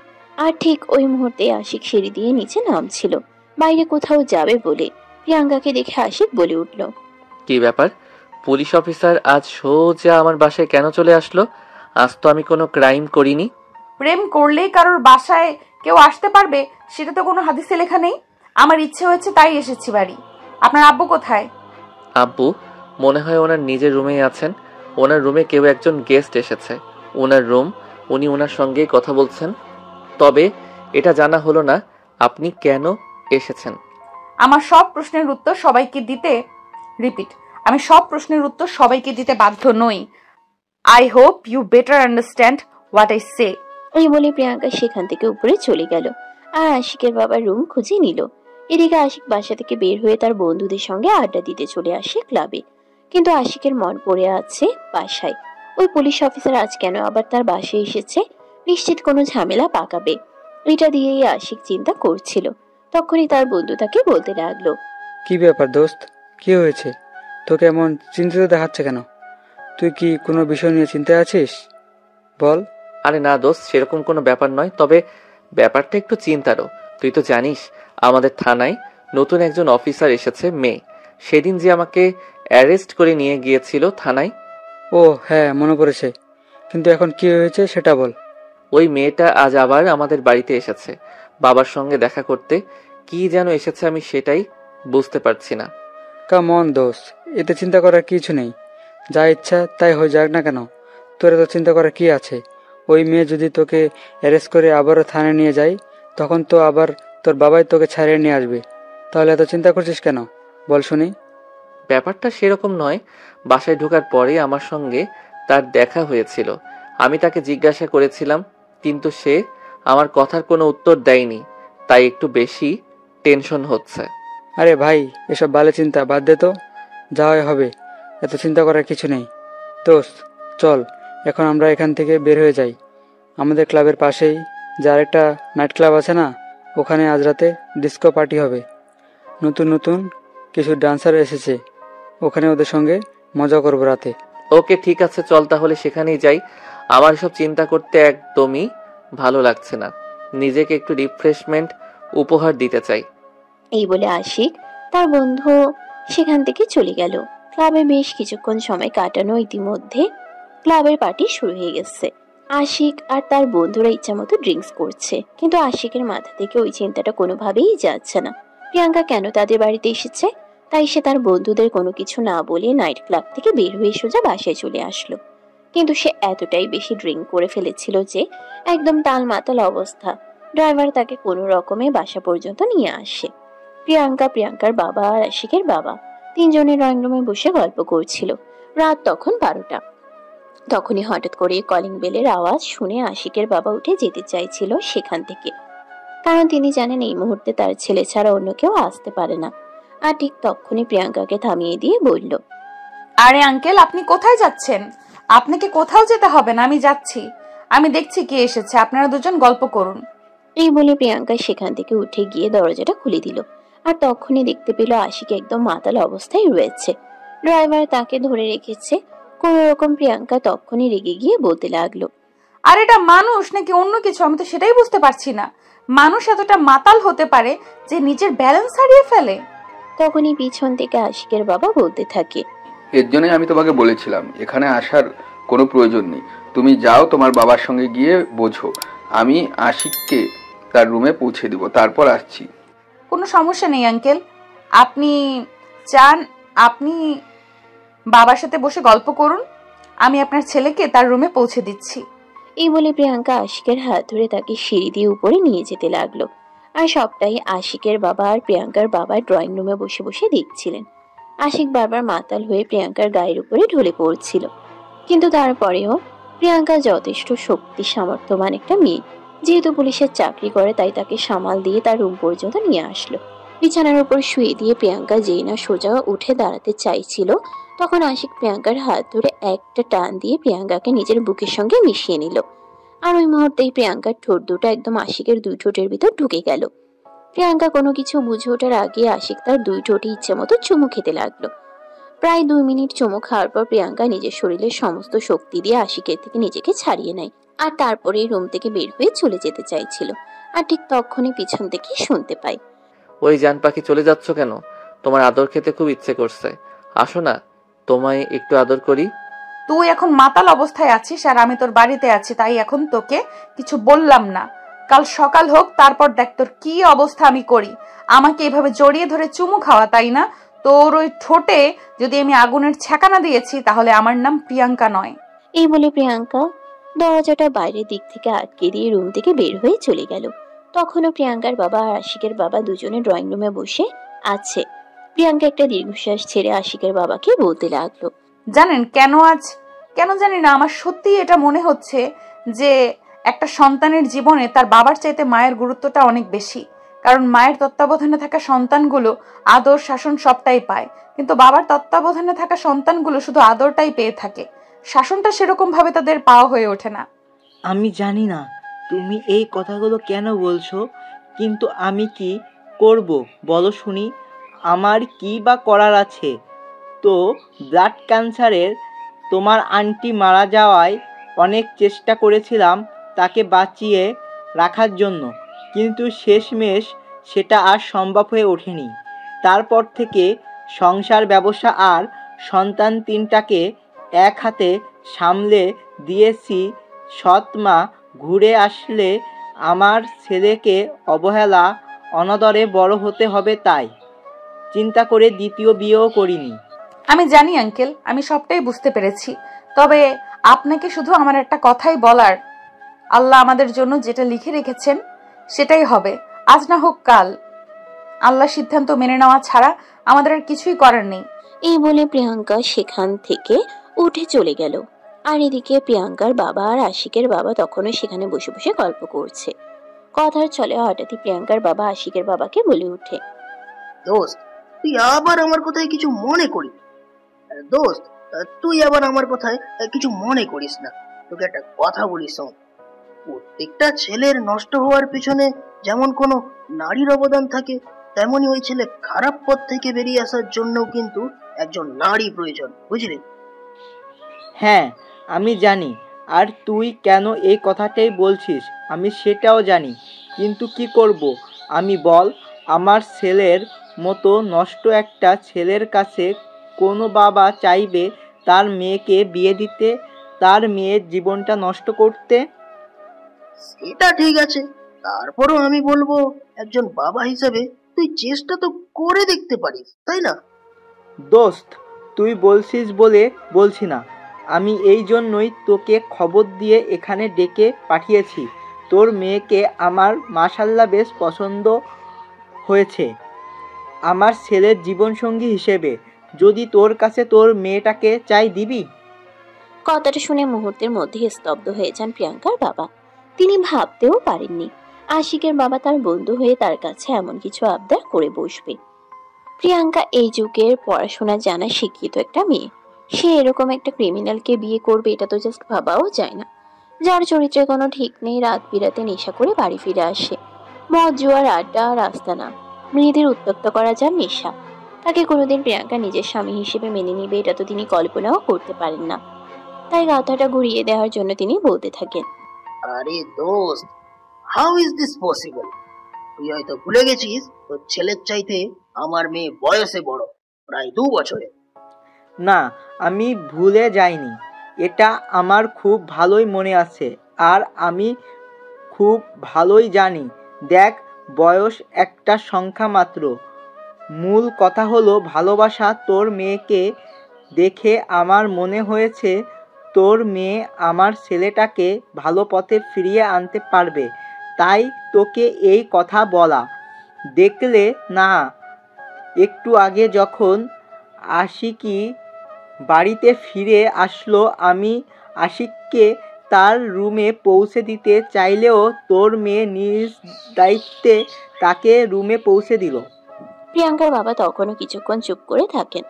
আর ঠিক ওই মুহূর্তে আশিক সিঁড়ি দিয়ে নিচে নামছিল বাইরে কোথাও যাবে বলে। প্রিয়াঙ্কাকে দেখে আশিক বলে উঠল, কি ব্যাপার? পুলিশ অফিসার আজ সোজা আমার বাসায় কেন চলে আসলো? আজ তো আমি কোনো ক্রাইম করিনি। প্রেম করলেই কারোর বাসায় কেউ আসতে পারবে, সেটা তো কোনো হাদিসে লেখা নেই। আমার ইচ্ছে হয়েছে তাই এসেছি বাড়ি। আপনার আব্বু কোথায়? আব্বু মনে হয় ওনার নিজের রুমেই আছেন। ওনার রুমে কেউ একজন গেস্ট এসেছে। ওনার রুম, উনি ওনার সঙ্গে কথা বলছেন। তবে এটা জানা হলো না আপনি কেন এসেছেন। আমার সব প্রশ্নের উত্তর সবাইকে দিতে আমি সব প্রশ্নের উত্তর সবাইকে দিতে বাধ্য নই। I hope you better understand what I say. এই বলে প্রিয়াঙ্কা সেখান থেকে উপরে চলে গেল আর আশিকের বাবার রুম খুঁজে নিল। এদিকে আশিক বাসা থেকে বের হয়ে তার বন্ধুদের সঙ্গে আড্ডা দিতে চলে আসে ক্লাবে। কিন্তু আশিকের মন পড়ে আছে বাসায়। ওই পুলিশ অফিসার আজ কেন আবার তার বাসায় এসেছে? নিশ্চিত কোনো ঝামেলা পাকাবে, এটা দিয়েই আশিক চিন্তা করছিল। তখনই তার বন্ধু তাকে বলতে লাগলো, কি ব্যাপার দোস্ত, কি হয়েছে? তোকে এমন চিন্তিত দেখাচ্ছে কেন? তুই কি কোনো বিষয় নিয়ে চিন্তায় আছিস? বল। আরে না দোস্ত, সেরকম কোনো ব্যাপার নয়, তবে ব্যাপারটা একটু চিন্তারও। তুই তো জানিস আমাদের থানায় নতুন একজন অফিসার এসেছে, মেয়ে। সেদিন যে আমাকে অ্যারেস্ট করে নিয়ে গিয়েছিল থানায়। ও হ্যাঁ, মনে পড়েছে, কিন্তু এখন কি হয়েছে সেটা বল। ওই মেয়েটা আজ আবার আমাদের বাড়িতে এসেছে বাবার সঙ্গে দেখা করতে। কি যেন এসেছে, আমি সেটাই বুঝতে পারছি না। কাম অন দোস্ত, এতে চিন্তা করার কিছু নেই। যা ইচ্ছা তাই হয়ে যাক না কেন, তোর এত চিন্তা করার কি আছে? ওই মেয়ে যদি তোকে অ্যারেস্ট করে আবারও থানায় নিয়ে যায়, তখন তো আবার তোর বাবাই তোকে ছাড়িয়ে নিয়ে আসবে। তাহলে এত চিন্তা করছিস কেন, বল শুনি। ব্যাপারটা সেরকম নয়। বাসায় ঢোকার পরে আমার সঙ্গে তার দেখা হয়েছিল। আমি তাকে জিজ্ঞাসা করেছিলাম, কিন্তু সে আমার কথার কোনো উত্তর দেয়নি। তাই একটু বেশি টেনশন হচ্ছে। আরে ভাই, এসব বালে চিন্তা বাদ দে তো, যা হয় হবে, এত চিন্তা করার কিছু নেই। দোস্ত চল, এখন আমরা এখান থেকে বের হয়ে যাই। আমাদের ক্লাবের পাশেই যে আরেকটা নাইট ক্লাব আছে না, ওখানে আজ রাতে ডিস্কো পার্টি হবে। নতুন নতুন কিছু ডান্সার এসেছে, ওখানে ওদের সঙ্গে মজা করবো রাতে। ওকে ঠিক আছে, চল তাহলে সেখানেই যাই। আমার সব চিন্তা করতে একদমই ভালো লাগছে না। নিজেকে একটু রিফ্রেশমেন্ট উপহার দিতে চাই। এই বলে আশিক তার বন্ধু সেখান থেকে চলে গেল। ক্লাবে বেশ কিছুক্ষণ সময় কাটানো ইতিমধ্যে ক্লাবের পার্টি শুরু হয়ে গেছে। আশিক আর তার বন্ধুরা ইচ্ছা মতো ড্রিঙ্কস করছে, কিন্তু আশিকের মাথা থেকে ওই চিন্তাটা কোনোভাবেই যাচ্ছে না। প্রিয়াঙ্কা কেন তাদের বাড়িতে এসেছে, তাই সে তার বন্ধুদের কোনো কিছু না বলে নাইট ক্লাব থেকে বের হয়ে সোজা বাসায় চলে আসলো। কিন্তু সে এতটাই বেশি ড্রিঙ্ক করে ফেলেছিল যে একদম টাল মাতাল অবস্থা। ড্রাইভার তাকে কোনো রকমে বাসা পর্যন্ত নিয়ে আসে। প্রিয়াঙ্কা, প্রিয়াঙ্কার বাবা আর আশিকের বাবা তিনজনের ড্রয়িং রুমে বসে গল্প করছিল। রাত তখন 12টা। তখনই হঠাৎ করে কলিং বেলের আওয়াজ শুনে আশিকের বাবা উঠে যেতে চাইছিল সেখান থেকে, কারণ তিনি জানেন এই মুহূর্তে তার ছেলে ছাড়া অন্য কেউ আসতে পারে না। আর ঠিক তখনই প্রিয়াঙ্কাকে থামিয়ে দিয়ে বলল, আরে আঙ্কেল, আপনি কোথায় যাচ্ছেন? আপনাকে কোথাও যেতে হবে না, আমি যাচ্ছি। আমি দেখছি কে এসেছে, আপনারা দুজন গল্প করুন। এই বলে প্রিয়াঙ্কা সেখান থেকে উঠে গিয়ে দরজাটা খুলে দিল। আর তখনই দেখতে পেল আশিক একদম মাতাল অবস্থায় রয়েছে। ড্রাইভার তাকে ধরে রেখেছে। কোন রকম প্রিয়াঙ্কা তখনই রেগে গিয়ে বলতে লাগলো, আর এটা মানুষ নাকি অন্য কিছু, আমি তো সেটাই বুঝতে পারছি না। মানুষ এতটা মাতাল হতে পারে যে নিজের ব্যালেন্স হারিয়ে ফেলে? তখনই পিছন থেকে আশিকের বাবা বলতে থাকে, এর জন্যই আমি তোমাকে বলেছিলাম এখানে আসার কোনো প্রয়োজন নেই। তুমি যাও তোমার বাবার সঙ্গে গিয়ে বোঝো। আমি আশিককে তার রুমে পৌঁছে দিব, তারপর আসছি। কোনো সমস্যা নেই আঙ্কেল, আপনি চান আপনি বাবার সাথে বসে গল্প করুন, আমি আপনার ছেলেকে তার রুমে পৌঁছে দিচ্ছি। এই বলে প্রিয়াঙ্কা আশিকের হাত ধরে তাকে সিঁড়ি দিয়ে উপরে নিয়ে যেতে লাগলো। আর সবটাই আশিকের বাবা আর প্রিয়াঙ্কার বাবা ড্রয়িং রুমে বসে বসে দেখছিলেন। আশিক বারবার মাতাল হয়ে প্রিয়াঙ্কার গায়ের উপরে ঢলে পড়ছিল, কিন্তু তারপরেও প্রিয়াঙ্কা যথেষ্ট শক্তি সামর্থ্যবান একটা মেয়ে। যেহেতু পুলিশের চাকরি করে তাই তাকে সামাল দিয়ে তার রুম পর্যন্ত নিয়ে আসলো। বিছানার উপর শুয়ে দিয়ে প্রিয়াঙ্কা যেই না সোজা উঠে দাঁড়াতে চাইছিল, তখন আশিক প্রিয়াঙ্কার হাত ধরে একটা টান দিয়ে প্রিয়াঙ্কাকে নিজের বুকের সঙ্গে মিশিয়ে নিল। আর ওই মুহূর্তেই প্রিয়াঙ্কার ঠোঁট দুটো একদম আশিকের দুই ঠোঁটের ভিতর ঢুকে গেল। প্রিয়াঙ্কা কোনো কিছু বুঝে ওঠার আগে আশিক তার দুই ঠোঁটে ইচ্ছে মতো চুমু খেতে লাগলো। প্রায় 2 মিনিট চুমু খাওয়ার পর প্রিয়াঙ্কা নিজের শরীরের সমস্ত শক্তি দিয়ে আশিকের থেকে নিজেকে ছাড়িয়ে নেয়। আর তারপরে রুম থেকে বের হয়ে চলে যেতে চাইছিল। আর ঠিক তখনই পিছন থেকে শুনতে পায়, ওই জান পাখি, চলে যাচ্ছ কেন? তোমার আদর খেতে খুব ইচ্ছে করছে, আসো না, তোমায় একটু আদর করি। তুই এখন মাতাল অবস্থায় আছিস আর আমি তোর বাড়িতে আছি, তাই এখন তোকে কিছু বললাম না। কাল সকাল হোক, তারপর দেখ তোর কি অবস্থা আমি করি। আমাকে এভাবে জড়িয়ে ধরে চুমু খাওয়া, তাই না? তোর ওই ঠোঁটে যদি আমি আগুনের ছ্যাঁকানা দিয়েছি তাহলে আমার নাম প্রিয়াঙ্কা নয়। এই বলে প্রিয়াঙ্কা দরজাটা বাইরের দিক থেকে আটকে দিয়ে রুম থেকে বের হয়ে চলে গেল। তখনও প্রিয়াঙ্কার বাবা আর আশিকের বাবা দুজনে ড্রয়িং রুমে বসে আছে। প্রিয়াঙ্কা একটা দীর্ঘশ্বাস ছেড়ে আশিকের বাবাকে বলতে লাগলো, জানেন কেন জানি না, আমার সত্যি এটা মনে হচ্ছে যে একটা সন্তানের জীবনে তার বাবার চাইতে মায়ের গুরুত্বটা অনেক বেশি। কারণ মায়ের তত্ত্বাবধানে থাকা সন্তানগুলো আদর শাসন সবটাই পায়, কিন্তু বাবার তত্ত্বাবধানে থাকা সন্তানগুলো শুধু আদরটাই পেয়ে থাকে, শাসনটা সেরকম ভাবে তাদের পাওয়া হয়ে ওঠে না। আমি জানি না তুমি এই কথাগুলো কেন বলছো, কিন্তু আমি কি করব বলো শুনি? আমার কি বা করার আছে? তো ব্লাড ক্যান্সারের তোমার আন্টি মারা যাওয়ায় অনেক চেষ্টা করেছিলাম তাকে বাঁচিয়ে রাখার জন্য, কিন্তু শেষমেশ সেটা আর সম্ভব হয়ে ওঠেনি। তারপর থেকে সংসার, ব্যবসা আর সন্তান তিনটাকে এক হাতে সামলে দিয়েছি। সৎ মা ঘুরে আসলে আমার ছেলেকে অবহেলা অনাদরে বড় হতে হবে, তাই চিন্তা করে দ্বিতীয় বিয়েও করিনি। আমি জানি আঙ্কেল, আমি সবটাই বুঝতে পেরেছি। তবে আপনাকে শুধু আমার একটা কথাই বলার, আল্লাহ আমাদের জন্য যেটা লিখে রেখেছেন সেটাই হবে, আজ না হোক কাল। আল্লাহ সিদ্ধান্ত মেনে নেওয়া ছাড়া আমাদের আর কিছুই করার নেই। এই বলে প্রিয়াঙ্কা সেখান থেকে উঠে চলে গেল। আর এদিকে প্রিয়াঙ্কার বাবা আর আশিকের বাবা তখনও সেখানে বসে বসে গল্প করছে। কথার চলে হঠাৎই প্রিয়াঙ্কার বাবা আশিকের বাবাকে বলে ওঠে, দোস্ত তুই আবার আমার কথায় কিছু মনে করিস? দোস্ত তুই আবার আমার কথায় কিছু মনে করিস না। তোকে একটা কথা বলি শোন, প্রত্যেকটা ছেলের নষ্ট হওয়ার পিছনে যেমন কোনো নারীর অবদান থাকে, তেমনি ওই ছেলে খারাপ পথ থেকে বেরিয়ে আসার জন্য কিন্তু একজন নারী প্রয়োজন, বুঝলি? হ্যাঁ আমি জানি, আর তুই কেন এই কথাটাই বলছিস আমি সেটাও জানি, কিন্তু কি করব আমি বল? আমার ছেলের মতো নষ্ট একটা ছেলের কাছে কোনো বাবা চাইবে তার মেয়েকে বিয়ে দিতে, তার মেয়ের জীবনটা নষ্ট করতে? সেটা ঠিক আছে, তারপরও আমি বলবো একজন বাবা হিসেবে তুই চেষ্টা তো করে দেখতে পারিস, তাই না? দোস্ত তুই বলছিস বলে বলছি না, আমি এই জন্যই তোকে খবর দিয়ে এখানে ডেকে পাঠিয়েছি। তোর মেয়েকে আমার মাশাল্লাহ বেশ পছন্দ হয়েছে আমার ছেলের জীবনসঙ্গী হিসেবে। যদি তোর কাছে তোর মেয়েটাকে চাই দিবি? কথাটা শুনে মুহূর্তের মধ্যে স্তব্ধ হয়ে যান প্রিয়াঙ্কার বাবা। তিনি ভাবতেও পারেননি আশিকের বাবা তার বন্ধু হয়ে তার কাছে এমন কিছু আবদার করে বসবে। প্রিয়াঙ্কা এই যুগের পড়াশোনা জানা শিক্ষিত একটা মেয়ে। সে এরকম একটা ক্রিমিনালকে বিয়ে করবে এটা তো জাস্ট ভাবাও যায় না, যার চরিত্রে কোনো ঠিক নেই। রাত বিরাতে নেশা করে বাড়ি ফিরে আসে। মদ জুয়ার আড্ডা রাস্তা না, মেয়েদের উত্ত্যক্ত করা যার নেশা। তাকে কোনোদিন প্রিয়াঙ্কা নিজের স্বামী হিসেবে মেনে নিবে এটা তো তিনি কল্পনাও করতে পারেন না। তাই কথাটা ঘুরিয়ে দেওয়ার জন্য তিনি বলতে থাকেন, আরে দোস্ত, হাউ ইজ দিস পসিবল? তুই হয়তো ভুলে গেছিস তোর ছেলের চাইতে আমার মেয়ে বয়সে বড়, প্রায় 2 বছরে। না, আমি ভুলে যাইনি। এটা আমার খুব ভালোই মনে আছে, আর আমি খুব ভালোই জানি। দেখ, বয়স একটা সংখ্যা মাত্র। মূল কথা হলো ভালোবাসা। তোর মেয়েকে দেখে আমার মনে হয়েছে তোর মেয়ে আমার ছেলেটাকে ভালো পথে ফিরিয়ে আনতে পারবে, তাই তোকে এই কথা বলা। দেখলে না, একটু আগে যখন আশিকি বাড়িতে ফিরে আসলো, আমি আশিককে তার রুমে পৌঁছে দিতে চাইলেও তোর মেয়ে নিজ দায়িত্বে তাকে রুমে পৌঁছে দিল। প্রিয়াঙ্কার বাবা তখনও কিছুক্ষণ চুপ করে থাকেন,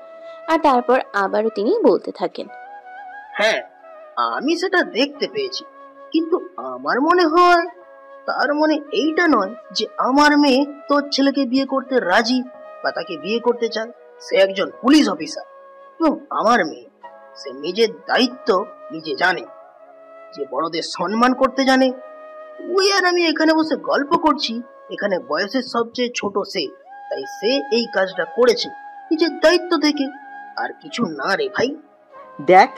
আর তারপর আবারও তিনি বলতে থাকেন, হ্যাঁ, আমি সেটা দেখতে পেয়েছি, কিন্তু আমার মনে হয় তার মানে এইটা নয় যে আমার মেয়ে তোর ছেলেকে বিয়ে করতে রাজি বা তাকে বিয়ে করতে চায়। সে একজন পুলিশ অফিসার, এবং আমার মেয়ে সে নিজের দায়িত্ব নিজে জানে, যে বড়দের সম্মান করতে জানে। ওই আর আমি এখানে বসে গল্প করছি, এখানে বয়সের সবচেয়ে ছোট সে, তাই সে এই কাজটা করেছে নিজের দায়িত্ব থেকে, আর কিছু না রে ভাই। দেখ,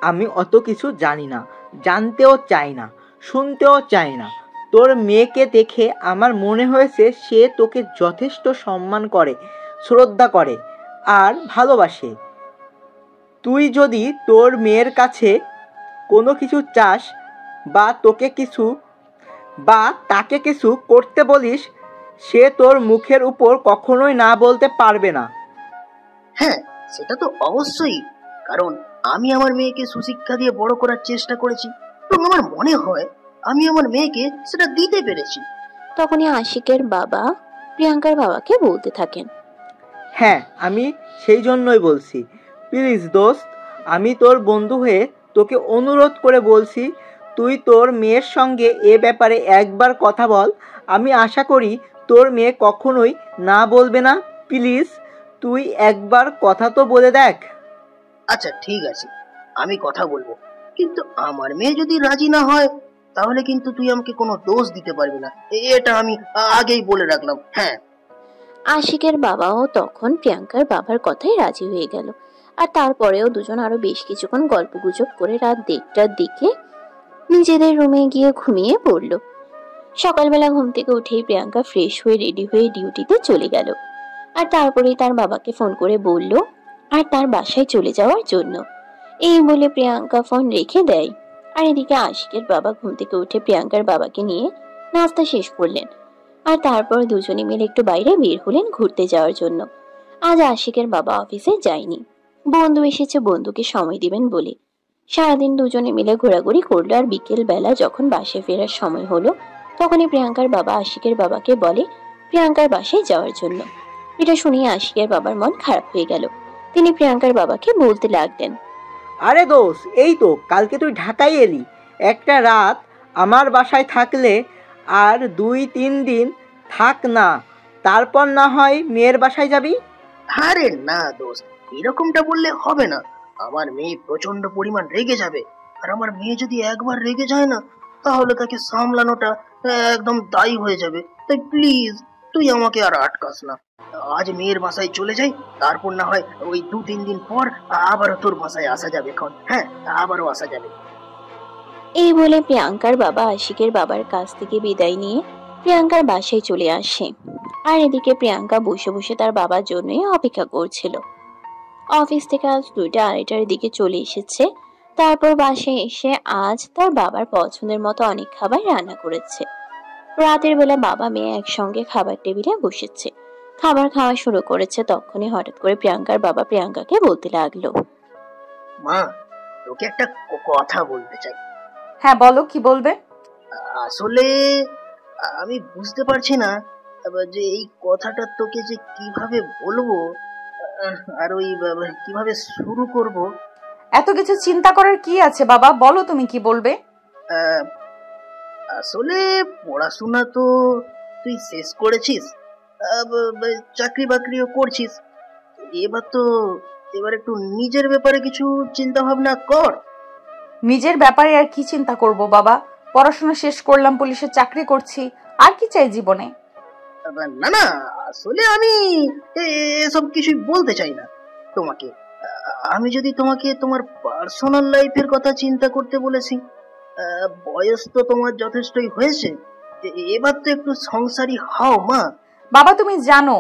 আমি অত কিছু জানি না, জানতেও চাই না, শুনতেও চাই না। তোর মেয়েকে দেখে আমার মনে হয়েছে সে তোকে যথেষ্ট সম্মান করে, শ্রদ্ধা করে আর ভালোবাসে। তুই যদি তোর মেয়ের কাছে কোনো কিছু চাস বা তাকে কিছু করতে বলিস, সে তোর মুখের উপর কখনোই না বলতে পারবে না। হ্যাঁ, সেটা তো অবশ্যই, কারণ আমি আমার মেয়েকে সুশিক্ষা দিয়ে বড় করার চেষ্টা করেছি, এবং আমার মনে হয় আমি আমার মেয়েকে সেটা দিতে পেরেছি। তখনই আশিকের বাবা প্রিয়াঙ্কার বাবাকে বলতে থাকেন, হ্যাঁ, আমি সেই জন্যই বলছি। প্লিজ দোস্ত, আমি তোর বন্ধু হয়ে তোকে অনুরোধ করে বলছি, তুই তোর মেয়ের সঙ্গে এ ব্যাপারে একবার কথা বল। আমি আশা করি তোর মেয়ে কখনোই না বলবে না। প্লিজ, তুই একবার কথা তো বলে দেখ। আচ্ছা ঠিক আছে, আমি কথা বলবো, কিন্তু আমার মেয়ে যদি রাজি না হয় তাহলে কিন্তু তুই আমাকে কোনো দোষ দিতে পারবি না, এটা আমি আগেই বলে রাখলাম। হ্যাঁ। আশিকের বাবাও তখন প্রিয়াঙ্কার বাবার কথাই রাজি হয়ে গেল। আর তারপরেও দুজন আরো বেশ কিছুক্ষণ গল্পগুজব করে রাত 1টার দিকে নিজেদের রুমে গিয়ে ঘুমিয়ে পড়ল। সকালবেলা ঘুম থেকে উঠেই প্রিয়াঙ্কা ফ্রেশ হয়ে রেডি হয়ে ডিউটিতে চলে গেল, আর তারপরেই তার বাবাকে ফোন করে বলল আর তার বাসায় চলে যাওয়ার জন্য। এই বলে প্রিয়াঙ্কা ফোন রেখে দেয়। আর এদিকে আশিকের বাবা ঘুম থেকে উঠে প্রিয়াঙ্কার বাবাকে নিয়ে নাস্তা শেষ করলেন, আর তারপর দুজনে মিলে একটু বাইরে বের হলেন ঘুরতে যাওয়ার জন্য। আজ আশিকের বাবা অফিসে যায়নি, বন্ধু এসেছে বন্ধুকে সময় দিবেন বলে। সারাদিন দুজনে মিলে ঘোরাঘুরি করলো, আর বিকেল বেলা যখন বাসায় ফেরার সময় হলো তখনই প্রিয়াঙ্কার বাবা আশিকের বাবাকে বলে প্রিয়াঙ্কার বাসায় যাওয়ার জন্য। এটা শুনে আশিকের বাবার মন খারাপ হয়ে গেল। তিনি প্রিয়াঙ্কার বাবাকে বলতে লাগলেন, আরে দোষ, এই তো কালকে তুই ঢাকায় এলি, একটা রাত আমার বাসায় থাকলে আর 2-3 দিন থাক না, তারপর না হয় মেয়ের বাসায় যাবি। আরে না দোস্ত, এরকমটা বললে হবে না। আমার মেয়ে প্রচন্ড পরিমাণ রেগে যাবে, আর আমার মেয়ে যদি একবার রেগে যায় না তাহলে তাকে সামলানোটা একদম দায়ী হয়ে যাবে। তাই প্লিজ তুই আমাকে আর আটকাস না। আজ মেয়ের বাসায় চলে যাই, তারপর না হয় ওই 2-3 দিন পর আবারও তোর বাসায় আসা যাবে। হ্যাঁ, আবারও আসা যাবে। এই বলে প্রিয়াঙ্কার বাবা আশিকের বাবার কাছ থেকে বিদায় নিয়ে প্রিয়াঙ্কার বাসায় চলে আসে। আর এদিকে প্রিয়াঙ্কা বসে বসে তার বাবার জন্যই অপেক্ষা করছিল। অফিস থেকে আজ 2টা 2:30টার দিকে চলে এসেছে। তারপর বাসায় এসে আজ তার বাবার পছন্দের মতো অনেক খাবার রান্না করেছে। রাতের বেলা বাবা মেয়ে একসঙ্গে খাবার টেবিলে বসেছে, খাবার খাওয়া শুরু করেছে। তখনই হঠাৎ করে প্রিয়াঙ্কার বাবা প্রিয়াঙ্কাকে বলতে লাগলো, মা, তোকে একটা কথা বলতে চাই। হ্যাঁ বলো, কি বলবে? আসলে আমি বুঝতে পারছি না যে এই কথাটা তোকে যে কিভাবে বলবো, আর ওই কিভাবে শুরু করব। এত কিছু চিন্তা করার কি আছে বাবা, বলো তুমি কি বলবে। আসলে পড়াশোনা তো তুই শেষ করেছিস, চাকরি বাকরিও করছিস, এবার একটু নিজের ব্যাপারে কিছু চিন্তা ভাবনা কর। নিজের ব্যাপারে আর কি চিন্তা করব বাবা, পড়াশোনা শেষ করলাম, পুলিশের চাকরি করছি, আর কি চাই জীবনে? না না, আসলে আমি এসব কিছুই বলতে চাই না তোমাকে। আমি যদি তোমাকে তোমার পার্সোনাল লাইফের কথা চিন্তা করতে বলেছি, বয়স তো তোমার যথেষ্টই হয়েছে, এবার তো একটু সংসারী হও মা। বাবা তুমি জানো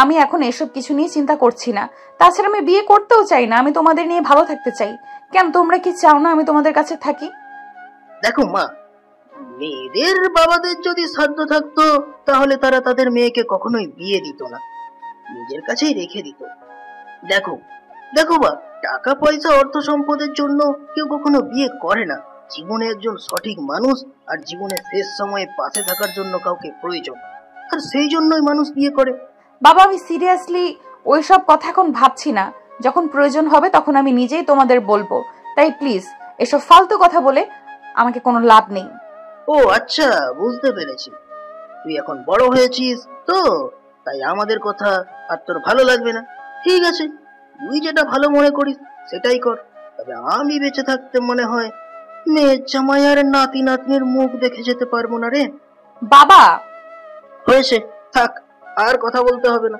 আমি এখন এসব কিছু নিয়ে চিন্তা করছি না, তাছাড়া আমি বিয়ে করতেও চাই না, আমি তোমাদের নিয়ে ভালো থাকতে চাই। কেন তোমরা কি চাও না আমি তোমাদের কাছে থাকি? দেখো মা, মেয়েদের বাবাদের যদি সাধ্য থাকতো তাহলে তারা তাদের মেয়েকে কখনোই বিয়ে দিত না, নিজের কাছেই রেখে দিত। দেখো দেখো বা, টাকা পয়সা অর্থ সম্পদের জন্য কেউ কখনো বিয়ে করে না। জীবনে একজন সঠিক মানুষ আর জীবনের শেষ সময়ে পাশে থাকার জন্য কাউকে প্রয়োজন, আর সেই জন্যই মানুষ বিয়ে করে। বাবা আমি সিরিয়াসলি ওইসব কথা এখন ভাবছি না, যখন প্রয়োজন হবে তখন আমি নিজেই তোমাদের বলবো, তাই প্লিজ এসব ফালতু কথা বলে আমাকে কোনো লাভ নেই। ও আচ্ছা, বুঝতে পেরেছি, তুই এখন বড় হয়েছিস তো, তাই আমাদের কথা আর তোর ভালো লাগবে না। ঠিক আছে, তুই যেটা ভালো মনে করিস সেটাই কর, তবে আমি বেঁচে থাকতে মনে হয় মেয়ের জামাই আর নাতি নাতনির মুখ দেখে যেতে পারবো না রে। বাবা হয়েছে, থাক, আর কথা বলতে হবে না।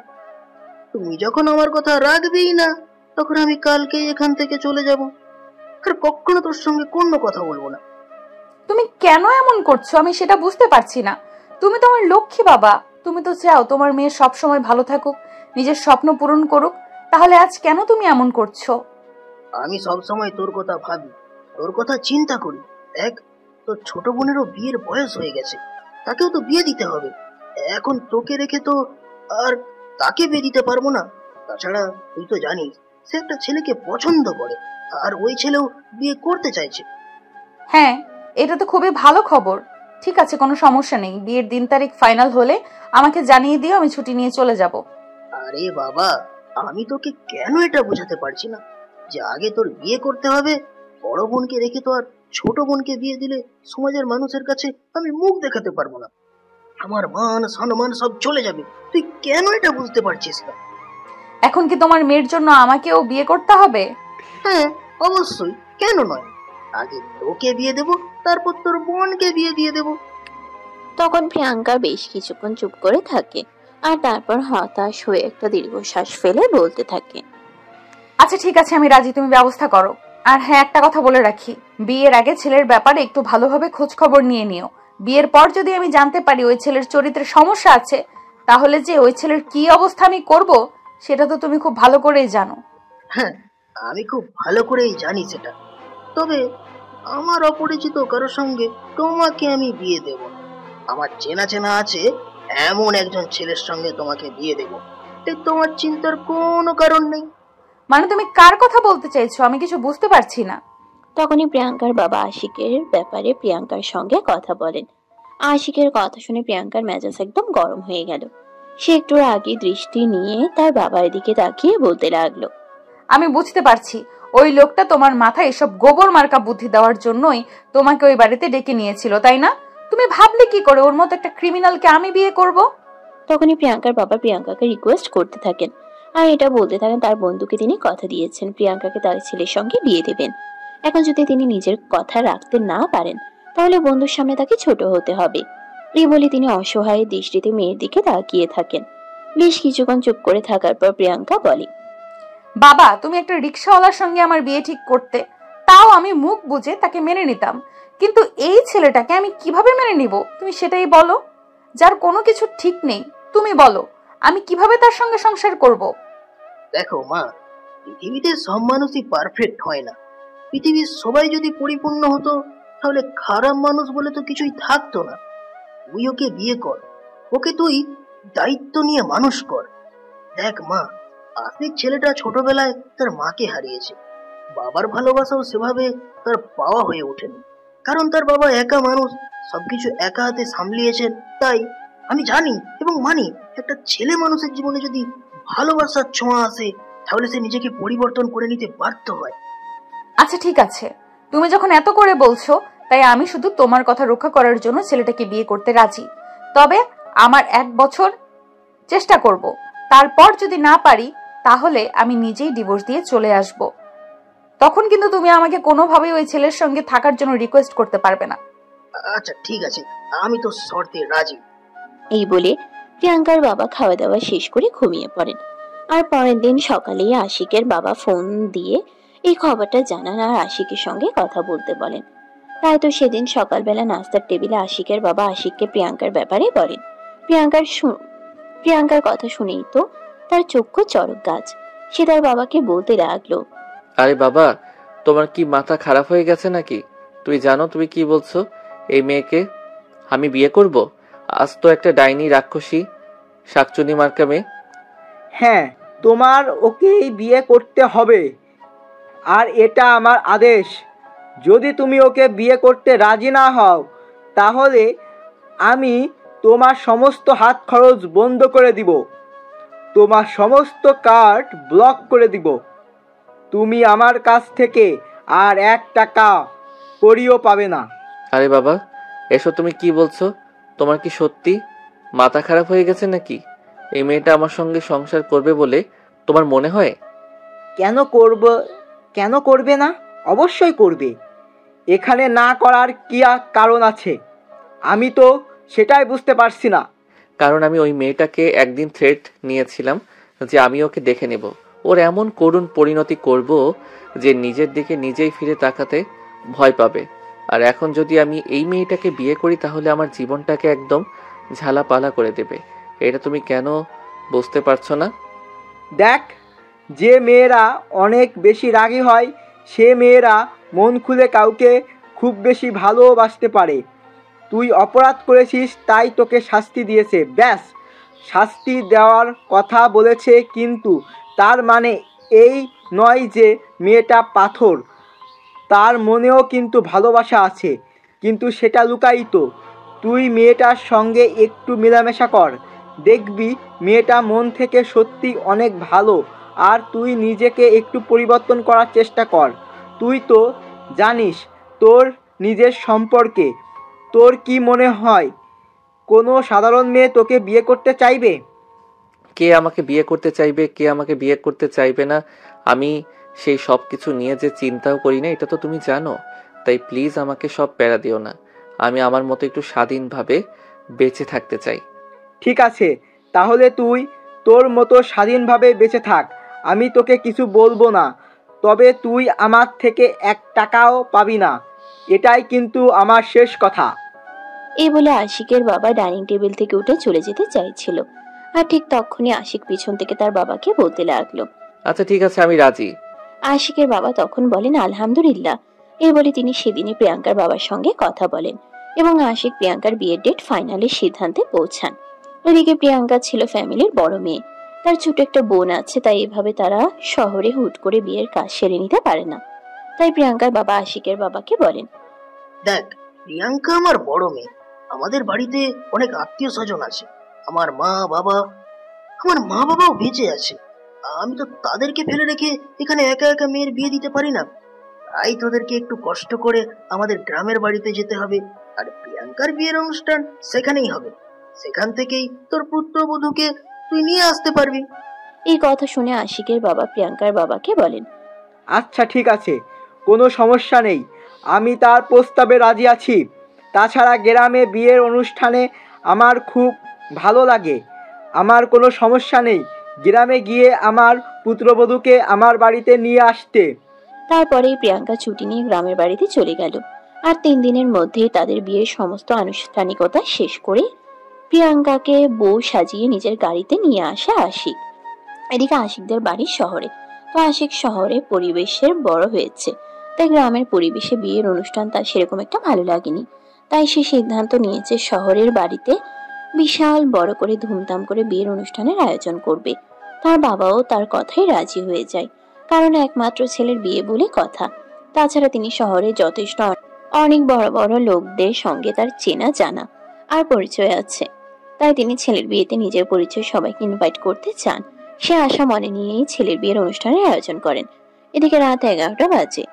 তুমি যখন আমার কথা রাখবেই না, তখন আমি কালকেই এখান থেকে চলে যাব, আর কখনো তোর সঙ্গে কোনো কথা বলবো না। তুমি কেন এমন করছো আমি সেটা বুঝতে পারছি না। তুমি তো আমার লক্ষ্মী বাবা, তুমি তো চাও তোমার মেয়ে সব সময় ভালো থাকুক, নিজের স্বপ্ন পূরণ করুক, তাহলে আজ কেন তুমি এমন করছো? আমি সব সময় তোর কথা ভাবি, তোর কথা চিন্তা করি। দেখ, তোর ছোট বোনেরও বিয়ের বয়স হয়ে গেছে, তাকেও তো বিয়ে দিতে হবে। এখন তোকে রেখে তো আর তাকে বিয়ে দিতে পারবো না। তাছাড়া তুই তো জানিস সে একটা ছেলেকে পছন্দ করে, আর ওই ছেলেও বিয়ে করতে চাইছে। হ্যাঁ, এটা তো খুবই ভালো খবর। ঠিক আছে, কোনো সমস্যা নেই, বিয়ের দিন তারিখ ফাইনাল হলে আমাকে জানিয়ে দিও, আমি ছুটি নিয়ে চলে যাব। আরে বাবা, আমি তোকে কেন এটা বোঝাতে পারছি না যে আগে তোর বিয়ে করতে হবে। বড় বোনকে রেখে তো আর ছোট বোনকে বিয়ে দিলে সমাজের মানুষের কাছে আমি মুখ দেখাতে পারবো না, আমার মান সম্মান সব চলে যাবে। তুই কেন এটা বুঝতে পারছিস না? এখন কি তোমার মেয়ের জন্য আমাকেও বিয়ে করতে হবে? হ্যাঁ অবশ্যই, কেন নয়। আগে তোকে বিয়ে দেবো, তারপর তোর বোনকে বিয়ে দিয়ে দেবো। তখন প্রিয়াঙ্কা বেশ কিছুক্ষণ চুপ করে থাকে, আর তারপর হতাশ হয়ে একটা দীর্ঘশ্বাস ফেলে বলতে থাকে, আচ্ছা ঠিক আছে, আমি রাজি, তুমি ব্যবস্থা করো। আর হ্যাঁ, একটা কথা বলে রাখি, বিয়ের আগে ছেলের ব্যাপারে একটু ভালোভাবে খোঁজ খবর নিয়ে নিও। বিয়ের পর যদি আমি জানতে পারি ওই ছেলের চরিত্রের সমস্যা আছে, তাহলে যে ওই ছেলের কি অবস্থা আমি করব সেটা তো তুমি খুব ভালো করেই জানো। হ্যাঁ, আমি খুব ভালো করেই জানি সেটা, তবে আমার অপরিচিত কারোর সঙ্গে তোমাকে আমি বিয়ে দেব না। আমার চেনা চেনা আছে এমন একজন ছেলের সঙ্গে তোমাকে বিয়ে দেব, তাই তোমার চিন্তার কোনো কারণ নেই। মানে তুমি কার কথা বলতে চাইছো আমি কিছু বুঝতে পারছি না। তখনই প্রিয়াঙ্কার বাবা আশিকের ব্যাপারে প্রিয়াঙ্কার সঙ্গে কথা বলেন। আশিকের কথা শুনে প্রিয়াঙ্কার মেজাজ একদম গরম হয়ে গেল। সে একটু আগে দৃষ্টি নিয়ে তার বাবার দিকে তাকিয়ে বলতে লাগলো, আমি বুঝতে পারছি ওই লোকটা তোমার মাথায় এসব গোবর মার্কা বুদ্ধি দেওয়ার জন্যই তোমাকে ওই বাড়িতে ডেকে নিয়েছিল, তাই না? তুমি ভাবলে কি করে ওর মতো একটা ক্রিমিনালকে আমি বিয়ে করব? তখনই প্রিয়াঙ্কার বাবা প্রিয়াঙ্কাকে রিকোয়েস্ট করতে থাকেন, আর এটা বলতে থাকেন তার বন্ধুকে তিনি কথা দিয়েছেন প্রিয়াঙ্কাকে তার ছেলের সঙ্গে বিয়ে দেবেন। এখন যদি তিনি নিজের কথা রাখতে না পারেন, তাহলে বন্ধুর সামনে তাকে ছোট হতে হবে। এই বলে তিনি অসহায় দৃষ্টিতে মেয়ের দিকে তাকিয়ে থাকেন। বেশ কিছুক্ষণ চুপ করে থাকার পর প্রিয়াঙ্কা বলে, বাবা তুমি একটা রিক্সাওয়ালার সঙ্গে আমার বিয়ে ঠিক করতে, তাও আমি মুখ বুঝে তাকে মেনে নিতাম, কিন্তু এই ছেলেটাকে আমি কিভাবে মেনে নিব তুমি সেটাই বলো। যার কোনো কিছু ঠিক নেই, তুমি বলো আমি কিভাবে তার সঙ্গে সংসার করব? দেখো মা, পৃথিবীতে সব মানুষই পারফেক্ট হয় না, পৃথিবীর সবাই যদি পরিপূর্ণ হতো তাহলে খারাপ মানুষ বলে তো কিছুই থাকতো না। তুই ওকে বিয়ে কর, ওকে তুই দায়িত্ব নিয়ে মানুষ কর। দেখ মা, আশিক ছেলেটা ছোটবেলায় তার মাকে হারিয়েছে। বাবার ভালোবাসাও সেভাবে তার পাওয়া হয়ে ওঠেনি, কারণ তার বাবা একা মানুষ, সবকিছু একা হাতে সামলিয়েছেন। তাই আমি জানি এবং মানি, একটা ছেলে মানুষের জীবনে যদি ভালোবাসার ছোঁয়া আসে তাহলে সে নিজেকে পরিবর্তন করে নিতে বাধ্য হয়। আচ্ছা ঠিক আছে, তুমি যখন এত করে বলছো, তাই আমি শুধু তোমার কথা রক্ষা করার জন্য ছেলেটাকে বিয়ে করতে রাজি। তবে আমার 1 বছর চেষ্টা করব, তারপর যদি না পারি তাহলে আমি নিজেই ডিভোর্স দিয়ে চলে আসব। তখন কিন্তু তুমি আমাকে কোনোভাবেই ওই ছেলের সঙ্গে থাকার জন্য রিকোয়েস্ট করতে পারবে না। আচ্ছা ঠিক আছে, আমি তো শর্তে রাজি। এই বলে প্রিয়াঙ্কার বাবা খাওয়া দাওয়া শেষ করে ঘুমিয়ে পড়েন। আর পরের দিন সকালেই আশিকের বাবা ফোন দিয়ে এই খবরটা জানান আর আশিকের সঙ্গে কথা বলতে বলেন। তাই তো সেদিন সকালবেলা নাস্তার টেবিলে আশিকের বাবা আশিককে প্রিয়াঙ্কার ব্যাপারে বলেন। প্রিয়াঙ্কার কথা শুনেই তো তার চক্ষু চড়ক গাছ। সে তার বাবাকে বলতে লাগলো, আরে বাবা, তোমার কি মাথা খারাপ হয়ে গেছে নাকি? তুই জানো তুমি কি বলছো? এই মেয়েকে আমি বিয়ে করব? আজ তো একটা ডাইনি, রাক্ষসী, শাকচুনি মার্কা মেয়ে। হ্যাঁ, তোমার ওকেই বিয়ে করতে হবে, আর এটা আমার আদেশ। যদি তুমি ওকে বিয়ে করতে রাজি না হও তাহলে আমি তোমার সমস্ত হাত খরচ বন্ধ করে দিব, তোমার সমস্ত কার্ড ব্লক করে দিব। তুমি আমার কাছ থেকে আর 1 টাকা করিও পাবে না। আরে বাবা, এসব তুমি কি বলছো? তোমার কি সত্যি মাথা খারাপ হয়ে গেছে নাকি? এই মেয়েটা আমার সঙ্গে সংসার করবে বলে তোমার মনে হয়? কেন করবে না? অবশ্যই করবে। এখানে না করার কি কারণ আছে? আমি তো সেটাই বুঝতে পারছি না। কারণ আমি ওই মেয়েটাকে একদিন থ্রেট নিয়েছিলাম যে আমি ওকে দেখে নেব, ওর এমন করুণ পরিণতি করব যে নিজের দিকে নিজেই ফিরে তাকাতে ভয় পাবে। আর এখন যদি আমি এই মেয়েটাকে বিয়ে করি তাহলে আমার জীবনটাকে একদম ঝালাপালা করে দেবে। এটা তুমি কেন বুঝতে পারছো না? দেখ, যে মেয়েরা অনেক বেশি রাগী হয় সে মেয়েরা মন খুলে কাউকে খুব বেশি ভালোবাসতে পারে। তুই অপরাধ করেছিস তাই তোকে শাস্তি দিয়েছে, ব্যাস। শাস্তি দেওয়ার কথা বলেছে, কিন্তু তার মানে এই নয় যে মেয়েটা পাথর। তার মনেও কিন্তু ভালোবাসা আছে, কিন্তু সেটা লুকায়িত। তুই মেয়েটার সঙ্গে একটু মেলামেশা কর, দেখবি মেয়েটা মন থেকে সত্যি অনেক ভালো। আর তুই নিজেকে একটু পরিবর্তন করার চেষ্টা কর। তুই তো জানিস তোর নিজের সম্পর্কে। তোর কি মনে হয় কোনো সাধারণ মেয়ে তোকে বিয়ে করতে চাইবে? কে আমাকে বিয়ে করতে চাইবে, কে আমাকে বিয়ে করতে চাইবে না, আমি সেই সব কিছু নিয়ে যে চিন্তাও করি না, এটা তো তুমি জানো। তাই প্লিজ আমাকে সব প্যারা দিও না। আমি আমার মতো একটু স্বাধীনভাবে বেঁচে থাকতে চাই। ঠিক আছে, তাহলে তুই তোর মতো স্বাধীনভাবে বেঁচে থাক, আমি তোকে কিছু বলবো না। তবে তুই আমার থেকে 1 টাকাও পাবি না, এটাই কিন্তু আমার শেষ কথা। এই বলে আশিকের বাবা ডাইনিং টেবিল থেকে উঠে চলে যেতে চাইছিল। আর ঠিক তখনই আশিক পিছন থেকে তার বাবাকে বলতে লাগলো, আচ্ছা ঠিক আছে, আমি রাজি। আশিকের বাবা তখন বলেন, আলহামদুলিল্লাহ। এই বলে তিনি সেদিনই প্রিয়াঙ্কার বাবার সঙ্গে কথা বলেন এবং আশিক প্রিয়াঙ্কার বিয়ের ডেট ফাইনালের সিদ্ধান্তে পৌঁছান। ওদিকে প্রিয়াঙ্কা ছিল ফ্যামিলির বড় মেয়ে, তার ছোট একটা বোন আছে, তাই এভাবে তারা শহরে হুট করে বিয়ের কাজ সেরে নিতে পারে না। তাই প্রিয়াঙ্কার বাবা আশিকের বাবাকে বলেন, দেখ, প্রিয়াঙ্কা আমার বড় মেয়ে। আমাদের বাড়িতে অনেক আত্মীয় স্বজন আছে। আমার মা বাবাও বেঁচে আছে। আমি তো তাদেরকে ফেলে রেখে এখানে একা একা মেয়ের বিয়ে দিতে পারি না। তাই তোদেরকে একটু কষ্ট করে আমাদের গ্রামের বাড়িতে যেতে হবে, আর প্রিয়াঙ্কার বিয়ের অনুষ্ঠান সেখানেই হবে। সেখান থেকেই তোর পুত্রবধূকে তুই নিয়ে আসতে পারবি। এই কথা শুনে আশিকের বাবা প্রিয়াঙ্কার বাবাকে বলেন, আচ্ছা ঠিক আছে, কোনো সমস্যা নেই, আমি তার প্রস্তাবে রাজি আছি। তাছাড়া গ্রামে বিয়ের অনুষ্ঠানে আমার খুব ভালো লাগে। আমার কোনো সমস্যা নেই গ্রামে গিয়ে আমার পুত্রবধূকে আমার বাড়িতে নিয়ে আসতে। তারপরেই প্রিয়াঙ্কা ছুটি নিয়ে গ্রামের বাড়িতে চলে গেল। আর 3 দিনের মধ্যেই তাদের বিয়ের সমস্ত আনুষ্ঠানিকতা শেষ করে প্রিয়াঙ্কাকে বউ সাজিয়ে নিজের গাড়িতে নিয়ে আসে আশিক। এদিকে আশিকদের বাড়ি শহরে, তো আশিক শহরে পরিবেশের বড় হয়েছে, তাই গ্রামের পরিবেশে বিয়ের অনুষ্ঠান তার সেরকম একটা ভালো লাগেনি। তাই সে সিদ্ধান্ত নিয়েছে শহরের বাড়িতে বিশাল বড় করে ধুমধাম করে বিয়ের অনুষ্ঠানের আয়োজন করবে। তার বাবাও তার কথাই রাজি হয়ে যায়, কারণ একমাত্র ছেলের বিয়ে বলে কথা। তাছাড়া তিনি শহরে যথেষ্ট অনেক বড় বড় লোকদের সঙ্গে তার চেনা জানা আর পরিচয় আছে। তাই তিনি ছেলের বিয়েতে নিজের পরিচয় সবাইকে ইনভাইট করতে চান। সে আশা মনে নিয়েই ছেলের বিয়ের অনুষ্ঠানের আয়োজন করেন। এদিকে রাত 11টা বাজে।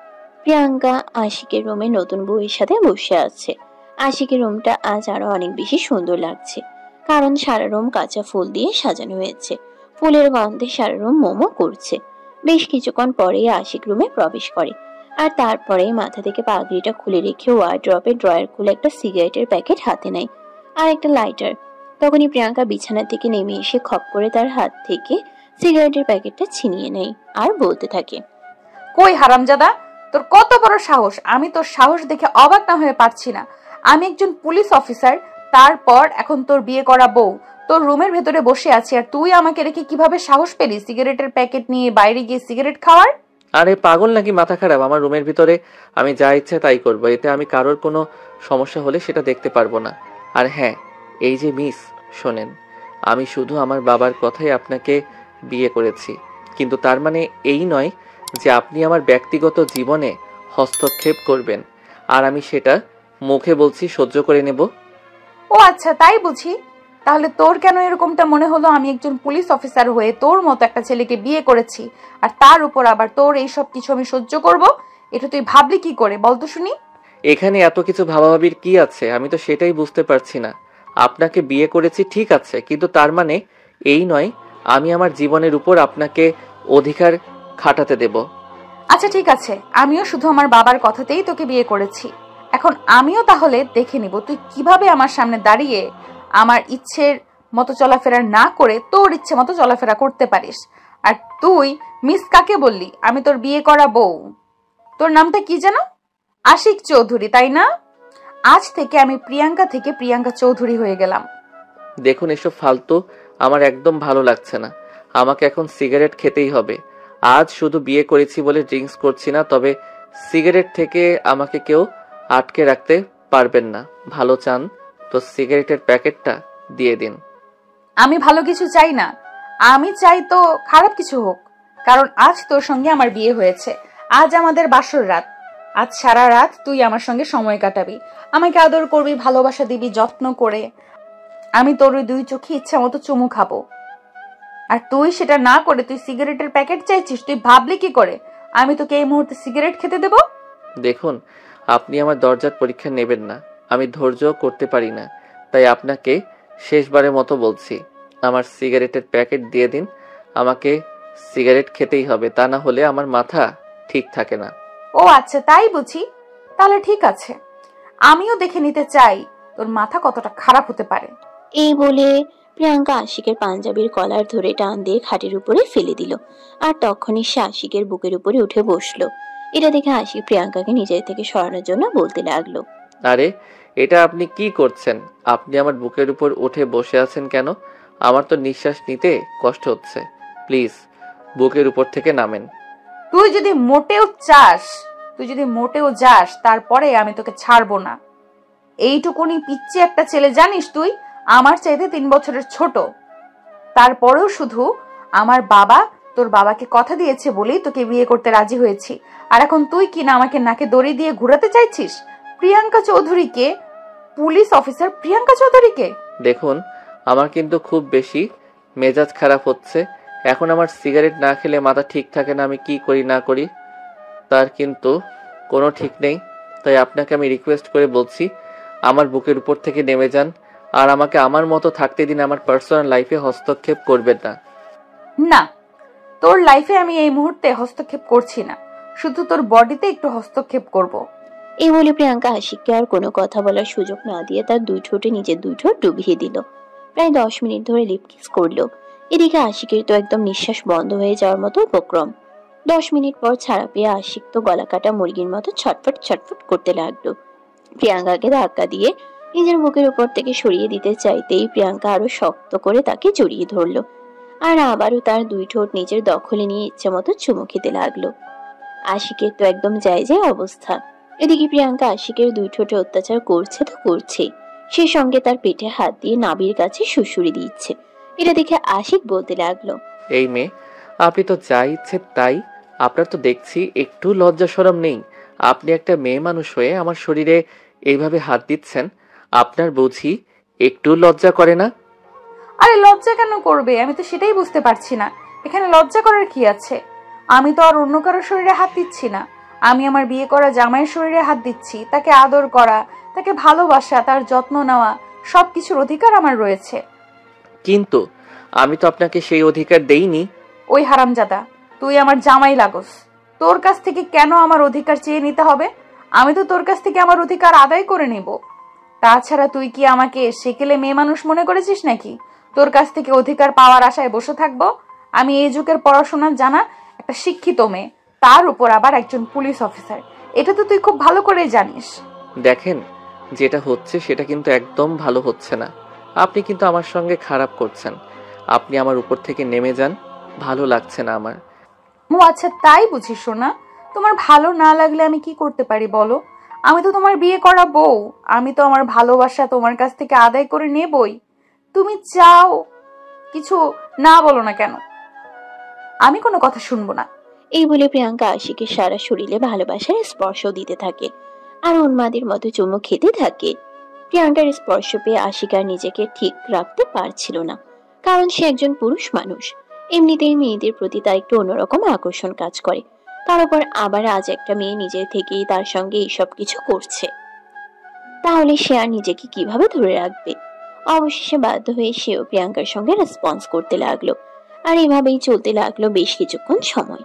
প্রিয়াঙ্কা আশিকের রুমে নতুন বউয়ের সাথে বসে আছে। আশিকের রুমটা আজ আরো অনেক বেশি সুন্দর লাগছে, কারণ সারা রুম কাঁচা ফুল দিয়ে সাজানো হয়েছে। ফুলের গন্ধে সারা রুম মোমো করছে। বেশ কিছুক্ষণ পরেই আশিক রুমে প্রবেশ করে, আর তারপরে মাথা থেকে পাগড়িটা খুলে রেখে ওয়ার্ড্রপে ড্রয়ার খুলে একটা সিগারেটের প্যাকেট হাতে নেয় আর একটা লাইটার। তখনই প্রিয়াঙ্কা বিছানা থেকে নেমে এসে খপ করে তার হাত থেকে সিগারেটের প্যাকেটটা ছিনিয়ে নেয় আর বলতে থাকে, কই হারামজাদা, তোর কত বড় সাহস! আমি তোর সাহস দেখে অবাক না হয়ে পারছি না। আমি একজন পুলিশ অফিসার, তারপর এখন তোর বিয়ে করা বউ তোর রুমের ভেতরে বসে আছি, আর তুই আমাকে রেখে কিভাবে সাহস পেলি সিগারেটের প্যাকেট নিয়ে বাইরে গিয়ে সিগারেট খাওয়ার? আরে পাগল নাকি, মাথা খারাপ? আমার রুমের ভিতরে আমি যা ইচ্ছে তাই করবো, এতে আমি কারোর কোনো সমস্যা হলে সেটা দেখতে পারবো না। আর হ্যাঁ, এই যে মিস, শোনেন, আমি শুধু আমার বাবার কথাই আপনাকে বিয়ে করেছি, কিন্তু তার মানে এই নয় যে আপনি আমার ব্যক্তিগত জীবনে হস্তক্ষেপ করবেন আর আমি সেটা মুখে বলছি সহ্য করে নেব। ও আচ্ছা, তাই বুঝি। তাহলে তোর কেন এরকমটা মনে হলো? আমি একজন পুলিশ অফিসার হয়ে তোর মতো একটা ছেলেকে বিয়ে করেছি, আর তার উপর আবার তোর এইসব কিছু আমি সহ্য করব? এটা তুই ভাবলি কি করে বলতো শুনি? এখানে এত কিছু ভাবাভাবির কি আছে? আমি তো সেটাই বুঝতে পারছি না। আপনাকে বিয়ে করেছি ঠিক আছে, কিন্তু তার মানে এই নয় আমি আমার জীবনের উপর আপনাকে অধিকার খাটাতে দেব। আচ্ছা ঠিক আছে, আমিও শুধু আমার বাবার কথাতেই তোকে বিয়ে করেছি। এখন আমিও তাহলে দেখে নিব তুই কিভাবে আমার সামনে দাঁড়িয়ে আমার ইচ্ছের মতো চলাফেরা না করে তোর ইচ্ছে মতো চলাফেরা করতে পারিস। আর তুই মিস কাকে বললি? আমি তোর বিয়ে করা বউ। তোর নামটা কি যেন? আশিক চৌধুরী, তাই না? আজ থেকে আমি প্রিয়াঙ্কা থেকে প্রিয়াঙ্কা চৌধুরী হয়ে গেলাম। দেখুন, এসব ফালতু আমার একদম ভালো লাগছে না। আমাকে এখন সিগারেট খেতেই হবে। আজ শুধু বিয়ে করেছি বলে ড্রিঙ্কস করছি না, তবে সিগারেট থেকে আমাকে কেউ আটকে রাখতে পারবেন না। ভালো চান তো সিগারেটের প্যাকেটটা দিয়ে দিন। আমি ভালো কিছু চাই না, আমি চাই তো খারাপ কিছু হোক, কারণ আজ তোর সঙ্গে আমার বিয়ে হয়েছে। আজ আমাদের বাসর রাত। আজ সারা রাত তুই আমার সঙ্গে সময় কাটাবি, আমাকে আদর করবি, ভালোবাসা দিবি যত্ন করে। আমি তোর ওই দুই চোখে ইচ্ছা মতো চুমু খাবো, আর তুই সেটা না করে তুই সিগারেটের প্যাকেট চাইছিস। তুই ভাবলি কি করে আমি তোকে এই মুহূর্তে সিগারেট খেতে দেব? দেখুন, আপনি আমার দরজার পরীক্ষা নেবেন না। আমি ধৈর্য করতে পারি না, তাই আপনাকে শেষবারের মতো বলছি, আমার সিগারেটের প্যাকেট দিয়ে দিন। আমাকে সিগারেট খেতেই হবে, তা না হলে আমার মাথা ঠিক থাকে না। ও আচ্ছা, তাই বুঝি। তাহলে ঠিক আছে, আমিও দেখে নিতে চাই তোর মাথা কতটা খারাপ হতে পারে। এই বলে প্রিয়াঙ্কা আশিকের পাঞ্জাবির কলার ধরে টান দিয়ে খাটের উপরে ফেলে দিল, আর তখনই সে আশিকের বুকের উপরে উঠে বসলো। এটা দেখে আশিক প্রিয়াঙ্কাকে নিজের থেকে সরানোর জন্য বলতে লাগলো, আরে এটা আপনি কি করছেন? আপনি আমার বুকের উপর উঠে বসে আছেন কেন? আমার তো নিঃশ্বাস নিতে কষ্ট হচ্ছে। প্লিজ বুকের উপর থেকে নামেন। তুই যদি মোটেও যাস তারপরে আমি তোকে ছাড়বো না। এইটুকুনি পিচ্ছি একটা ছেলে জানিস তুই, আমার চাইতে 3 বছরের ছোট। তারপরেও শুধু আমার বাবা তোর বাবাকে কথা দিয়েছে বলেই তোকে বিয়ে করতে রাজি হয়েছি, আর এখন তুই কিনা আমাকে নাকে দড়ি দিয়ে ঘুরাতে চাইছিস প্রিয়াঙ্কা চৌধুরীকে, পুলিশ অফিসার প্রিয়াঙ্কা চৌধুরীকে। দেখুন, আমার কিন্তু খুব বেশি মেজাজ খারাপ হচ্ছে। এখন আমার সিগারেট না খেলে মাথা ঠিক থাকে না। আমি কি করি না করি তার কিন্তু কোনো ঠিক নেই। তাই আপনাকে আমি রিকোয়েস্ট করে বলছি, আমার বুকের উপর থেকে নেমে যান আর আমাকে আমার মতো থাকতে দিন। আমার পার্সোনাল লাইফে হস্তক্ষেপ করবেন না। না, তোর লাইফে আমি এই মুহূর্তে হস্তক্ষেপ করছি না, শুধু তোর বডিতে একটু হস্তক্ষেপ করব। এই বলে প্রিয়াঙ্কা আশিককে আর কোনো কথা বলার সুযোগ না দিয়ে তার দুই ঠোঁটে নিজের দুই ঠোঁট ডুবিয়ে দিল। প্রায় 10 মিনিট ধরে লিপ কিস করলো। এদিকে আশিকের তো একদম নিঃশ্বাস বন্ধ হয়ে যাওয়ার মতো উপক্রম। 10 মিনিট পর ছাড়া পেয়ে আশিক তো গলা কাটা মুরগির মতো ছটফট ছটফট করতে লাগলো। প্রিয়াঙ্কাকে ধাক্কা দিয়ে নিজের বুকের উপর থেকে সরিয়ে দিতে চাইতেই প্রিয়াঙ্কা আরো শক্ত করে তাকে জড়িয়ে ধরলো, আর আবারও তার দুই ঠোঁট নিজের দখলে নিয়ে ইচ্ছে মতো চুমু খেতে লাগলো। আশিকের তো একদম যায় যায় অবস্থা। এদিকে প্রিয়াঙ্কা আশিকের দুই ঠোঁটে অত্যাচার করছে তো করছেই, সেই সঙ্গে তার পেটে হাত দিয়ে নাভির কাছে সুড়সুড়ি দিচ্ছে। এটা দেখে আশিক বলতে লাগলো, এই মেয়ে, আপনি তো যা ইচ্ছে তাই। আপনার তো দেখছি একটু লজ্জা শরম নেই। আপনি একটা মেয়ে মানুষ হয়ে আমার শরীরে এইভাবে হাত দিচ্ছেন, আপনার বুঝি একটু লজ্জা করে না? আরে লজ্জা কেন করবে? আমি তো সেটাই বুঝতে পারছি না, এখানে লজ্জা করার কি আছে? আমি তো আর অন্য কারোর শরীরে হাত দিচ্ছি না, আমি আমার বিয়ে করা জামাইয়ের শরীরে হাত দিচ্ছি। তাকে আদর করা, তাকে ভালোবাসা, তার যত্ন নেওয়া, সবকিছুর অধিকার আমার রয়েছে। কিন্তু আমি তো আপনাকে সেই অধিকার দেইনি। ওই হারামজাদা, তুই আমার জামাই লাগোস, তোর কাছ থেকে কেন আমার অধিকার চেয়ে নিতে হবে? আমি তো তোর কাছ থেকে আমার অধিকার আদায় করে নিব। তাছাড়া তুই কি আমাকে সেকেলে মেয়ে মানুষ মনে করেছিস নাকি? তোর কাছ থেকে অধিকার পাওয়ার আশায় বসে থাকবো? আমি এই যুগের পড়াশোনা জানা একটা শিক্ষিত মেয়ে, তার উপর আবার একজন পুলিশ অফিসার। এটা তো তুই খুব ভালো করেই জানিস। দেখেন, যেটা হচ্ছে সেটা কিন্তু একদম ভালো হচ্ছে না। আপনি কিন্তু আমার সঙ্গে খারাপ করছেন। আপনি আমার উপর থেকে নেমে যান, ভালো লাগছে না আমার। ও আচ্ছা, তাই বুঝিস না? তোমার ভালো না লাগলে আমি কি করতে পারি বলো? আমি তো তোমার বিয়ে করা বউ, আমি তো আমার ভালোবাসা তোমার কাছ থেকে আদায় করে নেবই। তুমি চাও কিছু না বলো না কেন, আমি কোনো কথা শুনবো না। এই বলে প্রিয়াঙ্কা আশিকের সারা শরীরে ভালোবাসার স্পর্শ দিতে থাকে আর উন্মাদের মতো চুমু খেতে থাকে। প্রিয়াঙ্কার স্পর্শ পেয়ে আশিক আর নিজেকে ঠিক রাখতে পারছিল না, কারণ সে একজন পুরুষ মানুষ। এমনিতেই মেয়েদের প্রতি তার একটু অন্যরকম আকর্ষণ কাজ করে, তার উপর আবার আজ একটা মেয়ে নিজের থেকেই তার সঙ্গে এইসব কিছু করছে, তাহলে সে আর নিজেকে কিভাবে ধরে রাখবে? অবশেষে বাধ্য হয়ে সেও প্রিয়াঙ্কার সঙ্গে রেসপন্স করতে লাগলো, আর এভাবেই চলতে লাগলো বেশ কিছুক্ষণ সময়।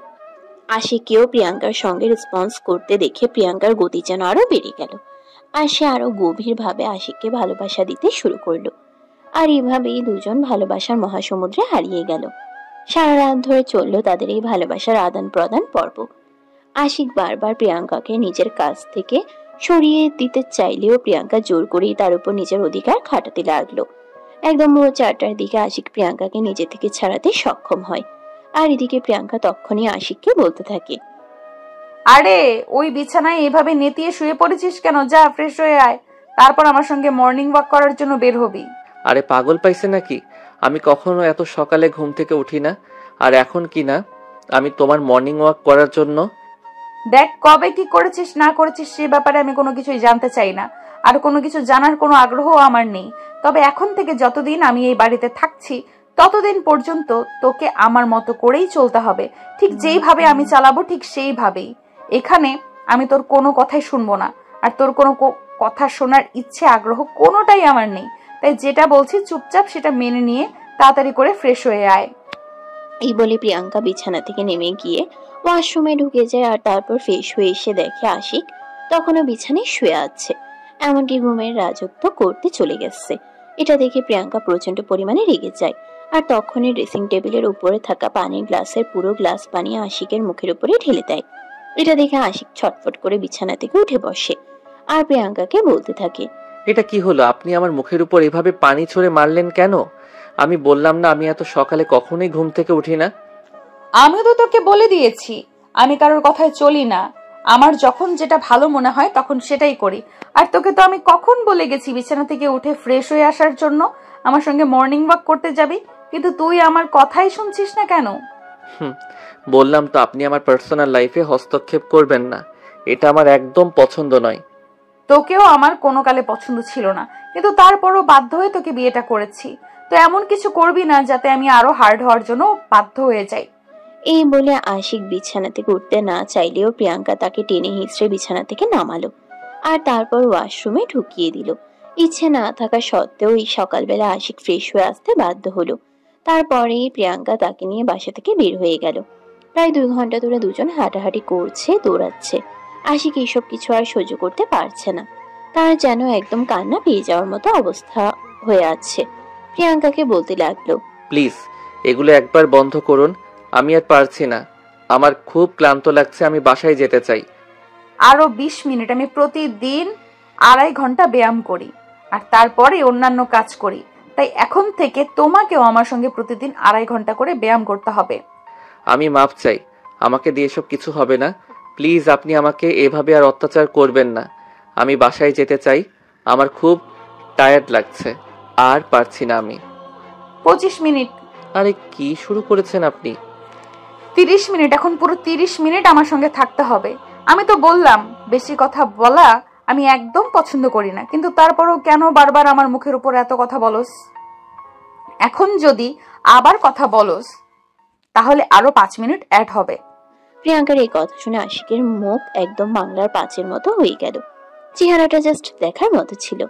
আশিককেও প্রিয়াঙ্কার সঙ্গে রেসপন্স করতে দেখে প্রিয়াঙ্কার গতি যেন আরো বেড়ে গেল, আর সে আরো গভীর ভাবে আশিককে ভালোবাসা দিতে শুরু করলো। আর এভাবেই দুজন ভালোবাসার মহাসমুদ্রে হারিয়ে গেল। সারা রাত ধরে চললো তাদের এই ভালোবাসার আদান প্রদান পর্ব। আশিক বারবার প্রিয়াঙ্কাকে নিজের কাছ থেকে সরিয়ে দিতে চাইলেও প্রিয়াঙ্কা জোর করেই তার উপর নিজের অধিকার খাটাতে লাগলো। একদম ভোর 4টার দিকে আশিক প্রিয়াঙ্কাকে নিজে থেকে ছাড়াতে সক্ষম হয়, আর এদিকে প্রিয়াঙ্কা তখনই আশিককে বলতে থাকে, আরে ওই বিছানায় এভাবে নেতিয়ে শুয়ে পড়েছিস কেন? যা ফ্রেশ হয়ে আয়, তারপর আমার সঙ্গে মর্নিং ওয়াক করার জন্য বের হবি। আরে পাগল পাইছে নাকি? আমি কখনো এত সকালে ঘুম থেকে উঠি না। আর এখন কি না আমি তোমার মর্নিং ওয়াক করার জন্য? দেখ, কবে কি করেছিস না করেছিস সে ব্যাপারে আমি কোনো কিছুই জানতে চাই না, আর কোনো কিছু জানার কোনো আগ্রহ আমার নেই। তবে এখন থেকে যতদিন আমি এই বাড়িতে থাকছি ততদিন পর্যন্ত তোকে আমার মতো করেই চলতে হবে। ঠিক যেইভাবে আমি চালাবো ঠিক সেইভাবেই। এখানে আমি তোর কোনো কথাই শুনবো না, আর তোর কোনো কথা শোনার ইচ্ছে আগ্রহ কোনোটাই আমার নেই। তাই যেটা বলছি চুপচাপ সেটা মেনে নিয়ে তাড়াতাড়ি করে ফ্রেশ হয়ে আয়। এই বলে প্রিয়াঙ্কা বিছানা থেকে নেমে গিয়ে ওয়াশরুমে ঢুকে যায়, আর তারপর ফ্রেশ হয়ে এসে দেখে আশিক তখনও বিছানায় শুয়ে আছে, এমনকি ঘুমের রাজত্ব করতে চলে গেছে। এটা দেখে প্রিয়াঙ্কা প্রচন্ড পরিমাণে রেগে যায়, আর তখনই ড্রেসিং টেবিলের উপরে থাকা পানির গ্লাসের পুরো গ্লাস পানি আশিকের মুখের উপরে ঢেলে দেয়। এটা দেখে আশিক ছটফট করে বিছানা থেকে উঠে বসে, আর প্রিয়াঙ্কাকে বলতে থাকে, এটা কি হলো? আপনি আমার মুখের উপর এভাবে পানি ছড়ে মারলেন কেন? আমি বললাম না আমি এত সকালে কখনোই ঘুম থেকে উঠি না। আমিও তো তোকে বলে দিয়েছি আমি কারোর কথায় চলি না, আমার যখন যেটা ভালো মনে হয় তখন সেটাই করি। আর তোকে তো আমি কখন বলে গেছি বিছানা থেকে উঠে ফ্রেশ হয়ে আসার জন্য, আমার সঙ্গে মর্নিং ওয়াক করতে যাবি, কিন্তু তুই আমার কথাই শুনছিস না কেন? বললাম তো আপনি আমার পার্সোনাল লাইফে হস্তক্ষেপ করবেন না, এটা আমার একদম পছন্দ নয়। তোকেও আমার কোনো কালে পছন্দ ছিল না, কিন্তু তারপরও বাধ্য হয়ে তোকে বিয়েটা করেছি। তো এমন কিছু করবি না যাতে আমি আরো হার্ড হওয়ার জন্য বাধ্য হয়ে যাই। এই বলে আশিক বিছানা থেকে উঠতে না চাইলেও প্রিয়াঙ্কা তাকে টেনে হিঁচড়ে বিছানা থেকে নামালো, আর তারপর ওয়াশরুমে ঢুকিয়ে দিল। ইচ্ছে না থাকা সত্ত্বেও এই সকালবেলা আশিক ফ্রেশ হয়ে আসতে বাধ্য হলো। তারপরেই প্রিয়াঙ্কা তাকে নিয়ে বাসা থেকে বের হয়ে গেল। প্রায় 2 ঘন্টা ধরে দুজন হাঁটাহাঁটি করছে, দৌড়াচ্ছে। আশিক এইসব কিছু আর সহ্য করতে পারছে না, তার যেন একদম কান্না পেয়ে যাওয়ার মতো অবস্থা হয়ে আছে। প্রিয়াঙ্কাকে বলতে লাগলো, প্লিজ এগুলো একবার বন্ধ করুন, আমি আর পারছি না, আমার খুব ক্লান্ত লাগছে, আমি বাসায় যেতে চাই। আরো 20 মিনিট আমি প্রতিদিন 2.5 ঘন্টা ব্যায়াম করি, আর তারপরে অন্যান্য কাজ করি। তাই এখন থেকে তোমাকেও আমার সঙ্গে প্রতিদিন 2.5 ঘন্টা করে ব্যায়াম করতে হবে। আমি মাপ চাই, আমাকে দিয়ে সব কিছু হবে না, প্লিজ আপনি আমাকে এভাবে আর অত্যাচার করবেন না। আমি বাসায় যেতে চাই, আমার খুব টায়ার্ড লাগছে, আর পারছি না আমি। 25 মিনিট। আরে কি শুরু করেছেন আপনি? 30 মিনিট, এখন পুরো 30 মিনিট আমার সঙ্গে থাকতে হবে। আমি তো বললাম বেশি কথা বলা আমি একদম পছন্দ করি না, কিন্তু তারপরও কেন বারবার আমার মুখের উপর এত কথা বলস? এখন যদি আবার কথা বলস তাহলে আরো 5 মিনিট অ্যাড হবে। প্রিয়াঙ্কার এই কথা শুনে আশিকের মুখ একদম বাংলার পাঁচের মতো হয়ে গেল। চেহারাটা জাস্ট দেখার মতো ছিল।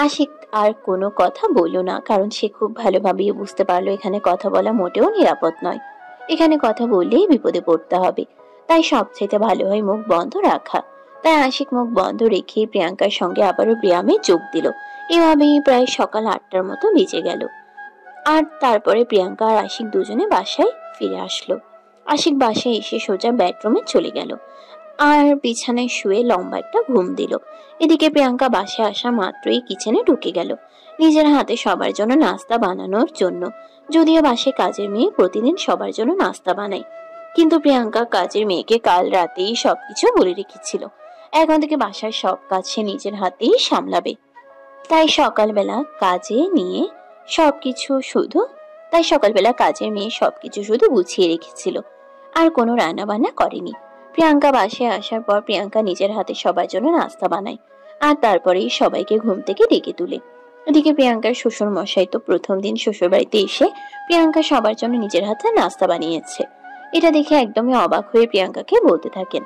আশিক আর কোনো কথা বলল না, কারণ সে খুব ভালোভাবেই বুঝতে পারলো এখানে কথা বলা মোটেও নিরাপদ নয়। এখানে কথা বললেই বিপদে পড়তে হবে, তাই সবচেয়ে ভালো হয় মুখ বন্ধ রাখা। তাই আশিক মুখ বন্ধ রেখে প্রিয়াঙ্কার সঙ্গে আবারও ব্যায়ামে যোগ দিল। এভাবেই প্রায় সকাল 8টার মতো বেজে গেল। আর তারপরে প্রিয়াঙ্কা আর আশিক দুজনে বাসায় ফিরে আসলো। আশিক বাসায় এসে সোজা বেডরুমে চলে গেল আর বিছানায় শুয়ে লম্বা একটা ঘুম দিল। এদিকে প্রিয়াঙ্কা বাসায় আসা মাত্রই কিচেনে ঢুকে গেল নিজের হাতে সবার জন্য নাস্তা বানানোর জন্য। যদিও বাসায় কাজের মেয়ে প্রতিদিন সবার জন্য নাস্তা বানায়, কিন্তু প্রিয়াঙ্কা কাজের মেয়েকে কাল রাতেই সবকিছু বলে রেখেছিল। এখন থেকে বাসার সব কাজ সে নিজের হাতেই সামলাবে। তাই সকালবেলা কাজের মেয়ে সবকিছু শুধু গুছিয়ে রেখেছিল, আর কোনো রান্না বান্না করেনি। প্রিয়াঙ্কা বাসায় আসার পর প্রিয়াঙ্কা নিজের হাতে সবার জন্য নাস্তা বানায়, আর তারপরেই সবাইকে ঘুম থেকে ডেকে তুলে। এদিকে প্রিয়াঙ্কার শ্বশুর মশাই তো প্রথম দিন শ্বশুর বাড়িতে এসে প্রিয়াঙ্কা সবার জন্য নিজের হাতে নাস্তা বানিয়েছে। এটা দেখে একদমই অবাক হয়ে প্রিয়াঙ্কাকে বলতে থাকেন,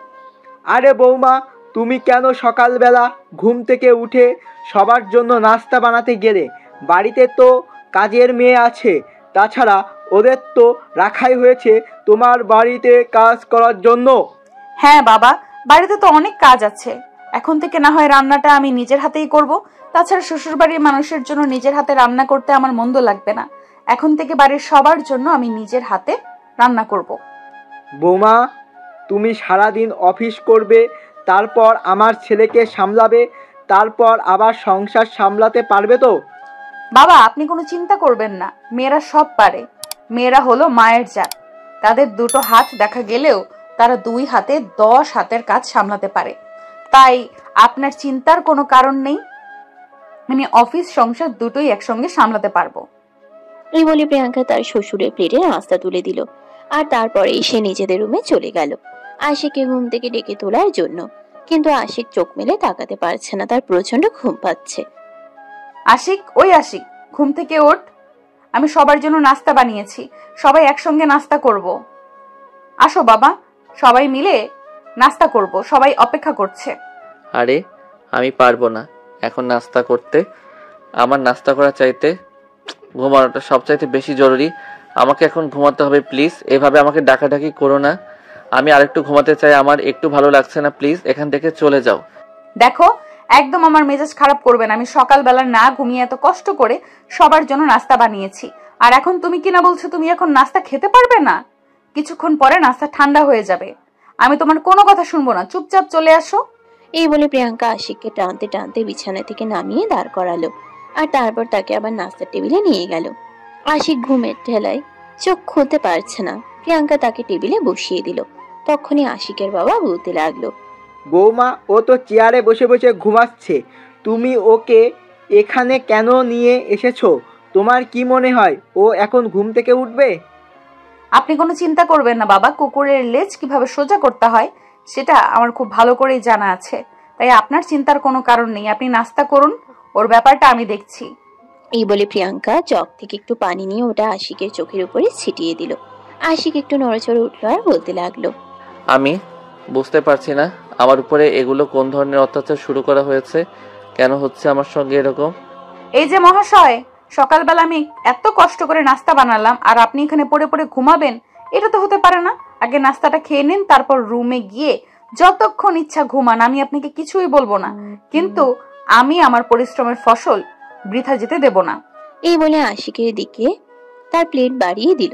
আরে বৌমা, তুমি কেন সকালবেলা ঘুম থেকে উঠে সবার জন্য নাস্তা বানাতে গেলে? বাড়িতে তো কাজের মেয়ে আছে, তাছাড়া ওদের তো রাখাই হয়েছে তোমার বাড়িতে কাজ করার জন্য। হ্যাঁ বাবা, বাড়িতে তো অনেক কাজ আছে, এখন থেকে না হয় রান্নাটা আমি নিজের হাতেই করব। তাছাড়া শ্বশুর বাড়ির মানুষের জন্য নিজের হাতে রান্না করতে আমার মন্দ লাগবে না। এখন থেকে বাড়ির সবার জন্য আমি নিজের হাতে রান্না করব। বৌমা, তুমি সারাদিন অফিস করবে, তারপর আমার ছেলেকে সামলাবে, তারপর আবার সংসার সামলাতে পারবে তো? বাবা আপনি কোনো চিন্তা করবেন না, মেয়েরা সব পারে। মেয়েরা হলো মায়ের জাত, তাদের দুটো হাত দেখা গেলেও তারা 2 হাতে 10 হাতের কাজ সামলাতে পারে। তাই আপনার চিন্তার কোনো কারণ নেই, মানে অফিস সংসার দুটোই একসঙ্গে সামলাতে পারবো। এই বলে প্রিয়াঙ্কা তার শ্বশুরের প্লেটে নাস্তা তুলে দিল, আর তারপরে সে নিজেদের রুমে চলে গেল আশিককে ঘুম থেকে ডেকে তোলার জন্য। কিন্তু আশিক চোখ মেলে তাকাতে পারছে না, তার প্রচন্ড ঘুম পাচ্ছে। আশিক, ওই আশিক, ঘুম থেকে ওঠ, আমি সবার জন্য নাস্তা বানিয়েছি, সবাই একসঙ্গে নাস্তা করব। আসো বাবা, সবাই মিলে নাস্তা করব, সবাই অপেক্ষা করছে। আরে আমি পারবো না এখন নাস্তা করতে, আমার নাস্তা করা চাইতে ঘুমানোটা সবচাইতে বেশি জরুরি। আমাকে এখন ঘুমাতে হবে, প্লিজ এভাবে আমাকে ডাকাডাকি করো না। আমি আরেকটু ঘুমাতে চাই, আমার একটু ভালো লাগছে না, প্লিজ এখান থেকে চলে যাও। দেখো একদম আমার মেজাজ খারাপ করবে না, আমি সকালবেলা না ঘুমিয়ে এত কষ্ট করে সবার জন্য নাস্তা বানিয়েছি, আর এখন তুমি কিনা বলছো তুমি এখন নাস্তা খেতে পারবে না? কিছুক্ষণ পরে নাস্তা ঠান্ডা হয়ে যাবে, আমি তোমার কোনো কথা শুনবো না, চুপচাপ চলে আসো। এই বলে প্রিয়াঙ্কা আশিককে টানতে টানতে বিছানা থেকে নামিয়ে দাঁড় করালো, আর তারপর তাকে আবার নাস্তার টেবিলে নিয়ে গেল। আশিক ঘুমের ঠেলায় চোখ খুলতে পারছে না, প্রিয়াঙ্কা তাকে টেবিলে বসিয়ে দিল। তখনই আশিকের বাবা বলতে লাগলো, বৌমা, ও তো চেয়ারে বসে বসে ঘুমাচ্ছে, তুমি ওকে এখানে কেন নিয়ে এসেছো? তোমার কি মনে হয় ও এখন ঘুম থেকে উঠবে? আপনি কোনো চিন্তা করবেন না বাবা, কুকুরের লেজ কিভাবে সোজা করতে হয় সেটা আমার খুব ভালো করেই জানা আছে, তাই আপনার চিন্তার কোনো কারণ নেই। আপনি নাস্তা করুন, ওর ব্যাপারটা আমি দেখছি। এই বলে প্রিয়াঙ্কা জগ থেকে একটু পানি নিয়ে ওটা আশিকের চোখের উপরে ছিটিয়ে দিল। আশিক একটু নড়েচড়ে উঠলো আর বলতে লাগলো, আমি বুঝতে পারছি না আমার উপরে এগুলো কোন ধরনের অত্যাচার শুরু করা হয়েছে, কেন হচ্ছে আমার সঙ্গে এরকম? এই যে মহাশয়, সকালবেলা আমি এত কষ্ট করে নাস্তা বানালাম আর আপনি এখানে পড়ে পড়ে ঘুমাবেন, এটা তো হতে পারে না। আগে নাস্তাটা খেয়ে নিন, তারপর রুমে গিয়ে যতক্ষণ ইচ্ছা ঘুমান, আমি আপনাকে কিছুই বলবো না, কিন্তু আমি আমার পরিশ্রমের ফসল বৃথা যেতে দেব না। এই বলে আশিকের দিকে তার প্লেট বাড়িয়ে দিল।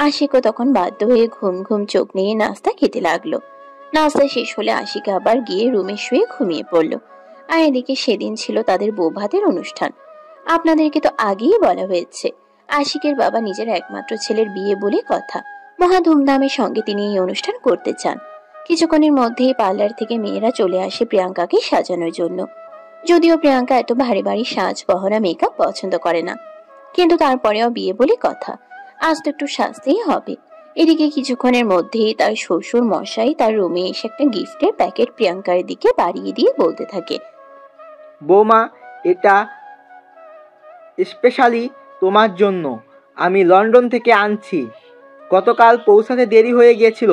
আশিকও তখন বাধ্য হয়ে ঘুম ঘুম চোখ নিয়ে নাস্তা খেতে লাগলো। নাস্তা শেষ হলে আশিক আবার গিয়ে রুমে শুয়ে ঘুমিয়ে পড়লো। আর এদিকে সেদিন ছিল তাদের বৌভাতের অনুষ্ঠান। আপনাদেরকে তো আগেই বলা হয়েছে, আশিকের বাবা নিজের একমাত্র ছেলের বিয়ে বলে কথা, মহা ধুমধামের সঙ্গে তিনি এই অনুষ্ঠান করতে চান। কিছুক্ষণের মধ্যেই পার্লার থেকে মেয়েরা চলে আসে প্রিয়াঙ্কাকে সাজানোর জন্য। যদিও প্রিয়াঙ্কা এত ভারী ভারী সাজ গহনা মেকআপ পছন্দ করে না, কিন্তু তারপরেও বিয়ে বলে কথা, আজ তো একটু সাজতেই হবে। এদিকে কিছুক্ষণের মধ্যেই তার শ্বশুর মশাই তার রুমে এসে একটা গিফটের প্যাকেট প্রিয়াঙ্কার দিকে বাড়িয়ে দিয়ে বলতে থাকে, বৌমা, এটা স্পেশালি তোমার জন্য, আমি লন্ডন থেকে আনছি। গতকাল পৌঁছাতে দেরি হয়ে গিয়েছিল,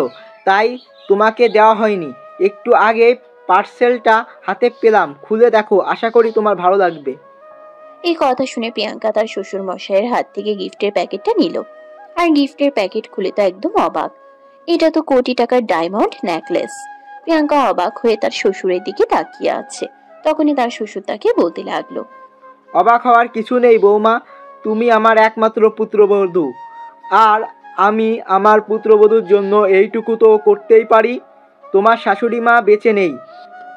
তাই তোমাকে দেওয়া হয়নি। একটু আগে পার্সেলটা হাতে পেলাম, খুলে দেখো, আশা করি তোমার ভালো লাগবে। এই কথা শুনে প্রিয়াঙ্কা তার শ্বশুর মশাইয়ের হাত থেকে গিফটের প্যাকেটটা নিল। আর গিফটের প্যাকেট খুলে তো একদম অবাক, এটা তো কোটি টাকার ডায়মন্ড নেকলেস। প্রিয়াঙ্কা অবাক হয়ে তার শ্বশুরের দিকে তাকিয়ে আছে। তখনই তার শ্বশুর তাকে বলতে লাগলো, অবাক হওয়ার কিছু নেই বৌমা, তুমি আমার একমাত্র পুত্রবধূ, আর আমি আমার পুত্রবধূর জন্য এইটুকু তো করতেই পারি। তোমার শাশুড়ি মা বেঁচে নেই,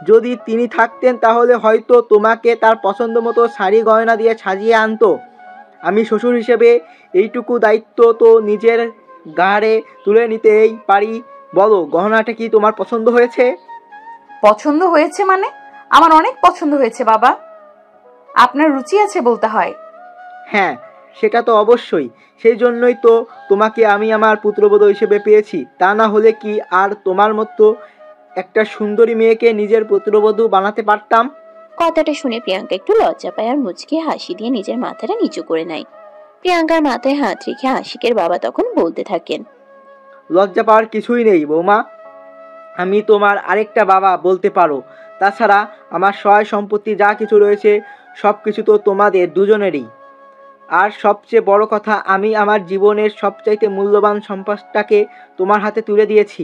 যদি তিনি থাকতেন তাহলে হয়তো তোমাকে তার পছন্দ মতো শাড়ি গয়না দিয়ে সাজিয়ে আনতো। আমি শ্বশুর হিসেবে এইটুকু দায়িত্ব তো নিজের ঘাড়ে তুলে নিতেই পারি। বলো, গহনাটা কি তোমার পছন্দ হয়েছে? পছন্দ হয়েছে মানে? আমার অনেক পছন্দ হয়েছে বাবা, আপনার রুচি আছে বলতে হয়। হ্যাঁ, সেটা তো অবশ্যই, সেই জন্যই তো তোমাকে আমি আমার পুত্রবধূ হিসেবে পেয়েছি। তা না হলে কি আর তোমার মতো একটা সুন্দরী মেয়েকে নিজের পুত্রবধূ বানাতে পারতাম? কথাটা শুনে প্রিয়াঙ্কা একটু লজ্জা পায় আর মুচকি হাসি দিয়ে নিজের মাথাটা নিচু করে নেয়। প্রিয়াঙ্কার মাথায় হাত রেখে আশিকের বাবা তখন বলতে থাকেন, লজ্জা পাওয়ার কিছুই নেই বৌমা, আমি তোমার আরেকটা বাবা বলতে পারো। তাছাড়া আমার সয় সম্পত্তি যা কিছু রয়েছে সব কিছু তো তোমাদের দুজনেরই। আর সবচেয়ে বড় কথা, আমি আমার জীবনের সবচাইতে মূল্যবান সম্পদটাকে তোমার হাতে তুলে দিয়েছি।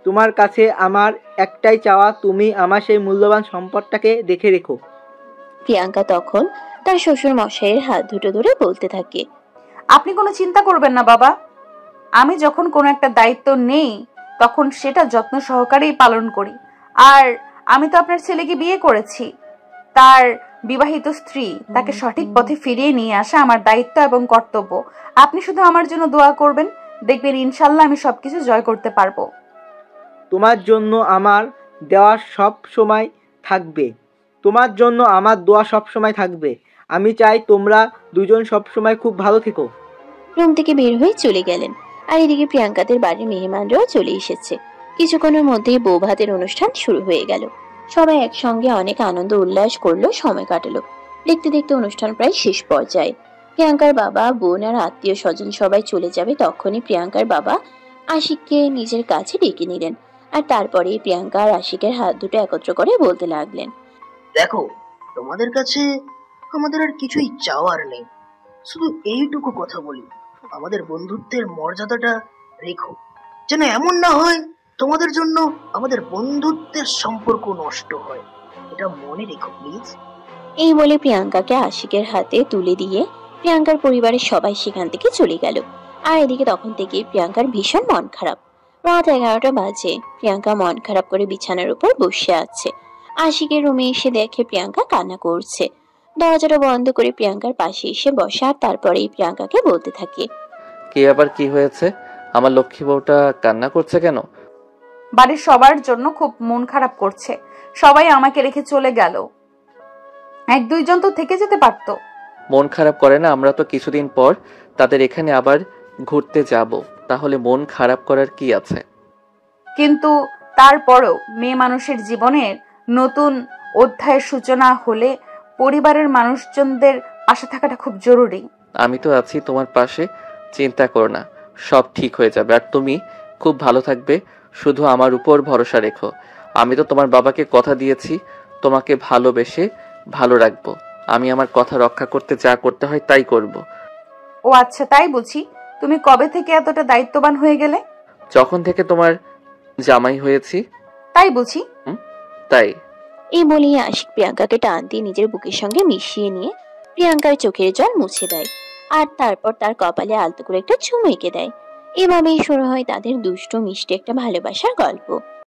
তোমার কাছে আমার একটাই চাওয়া, তুমি আমার সেই মূল্যবান সম্পদটাকে দেখে রেখো। প্রিয়াঙ্কা তখন তার শ্বশুর মশাইয়ের হাত দুটো ধরে বলতে থাকে, আপনি কোনো চিন্তা করবেন না বাবা, আমি যখন কোনো একটা দায়িত্ব নেই তখন সেটা যত্ন সহকারেই পালন করি। আর আমি তো আপনার ছেলেকে বিয়ে করেছি, তার বিবাহিত স্ত্রী, তাকে সঠিক পথে ফিরিয়ে নিয়ে আসা আমার দায়িত্ব এবং কর্তব্য। আপনি শুধু আমার জন্য দোয়া করবেন, দেখবেন ইনশাল্লাহ আমি সবকিছু জয় করতে পারবো। তোমার জন্য আমার দেওয়া সব সময় থাকবে, তোমার জন্য আমার দোয়া সব সময় থাকবে। আমি চাই তোমরা দুজন সব সময় খুব ভালো থেকো। রুম থেকে বের হয়ে চলে গেলেন। আর এদিকে প্রিয়াঙ্কাদের বাড়ির মেহমানরাও চলে এসেছে। কিছুক্ষণের মধ্যেই বউ ভাতের অনুষ্ঠান শুরু হয়ে গেল। সবাই একসঙ্গে অনেক আনন্দ উল্লাস করলো, সময় কাটালো। দেখতে দেখতে অনুষ্ঠান প্রায় শেষ পর্যায়ে। প্রিয়াঙ্কার বাবা, বোন আর আত্মীয় স্বজন সবাই চলে যাবে তখনই প্রিয়াঙ্কার বাবা আশিককে নিজের কাছে ডেকে নিলেন। আর তারপরে প্রিয়াঙ্কা আর আশিকের হাত দুটো একত্র করে বলতে লাগলেন, দেখো, তোমাদের কাছে আমাদের আর কিছুই চাওয়ার নেই, শুধু এইটুকু কথা বলি, আমাদের বন্ধুত্বের মর্যাদাটা রেখো, যেন এমন না হয় তোমাদের জন্য আমাদের বন্ধুত্বের সম্পর্ক নষ্ট হয়, এটা মনে রেখো প্লিজ। এই বলে প্রিয়াঙ্কাকে আশিকের হাতে তুলে দিয়ে প্রিয়াঙ্কার পরিবারের সবাই সেখান থেকে চলে গেল। আর এদিকে তখন থেকে প্রিয়াঙ্কার ভীষণ মন খারাপ। রাত 11টা বাজে। প্রিয়াঙ্কা মন খারাপ করে বিছানার উপর বসে আছে। আশিকের রুমে এসে দেখে প্রিয়াঙ্কা কান্না করছে। দরজাটা বন্ধ করে প্রিয়াঙ্কার পাশে এসে বসে আর তারপরেই প্রিয়াঙ্কাকে বলতে থাকে, কে আবার কি হয়েছে? আমার লক্ষ্মী বউটা কান্না করছে কেন? বাড়ির সবার জন্য খুব মন খারাপ করছে, সবাই আমাকে রেখে চলে গেল, এক দুইজন তো থেকে যেতে পারতো। মন খারাপ করে না, আমরা তো কিছুদিন পর তাদের এখানে আবার ঘুরতে যাব, তাহলে মন খারাপ করার কি আছে? কিন্তু তারপরেও মেয়ে মানুষের জীবনের নতুন অধ্যায়ের সূচনা হলে পরিবারের মানুষজনদের পাশে থাকাটা খুব জরুরি। আমি তো আছি তোমার পাশে, চিন্তা করো না, সব ঠিক হয়ে যাবে। আর তুমি খুব ভালো থাকবে, শুধু আমার উপর ভরসা রেখো। আমি তো তোমার বাবাকে কথা দিয়েছি তোমাকে ভালোবেসে ভালো রাখবো। আমি আমার কথা রক্ষা করতে যা করতে হয় তাই করব। ও আচ্ছা, তাই বুঝি। তুমি কবে থেকে এতটা দায়িত্ববান হয়ে গেলে? যখন থেকে তোমার জামাই হয়েছি। তাই বুঝি? তাই। এই বলেই আশিক প্রিয়াঙ্কাকে টান দিয়ে নিজের বুকের সঙ্গে মিশিয়ে নিয়ে প্রিয়াঙ্কার চোখের জল মুছে দেয়। আর তারপর তার কপালে আলতো করে একটা চুমু এঁকে দেয়। এভাবেই শুরু হয় তাদের দুষ্টু মিষ্টি একটা ভালোবাসার গল্প।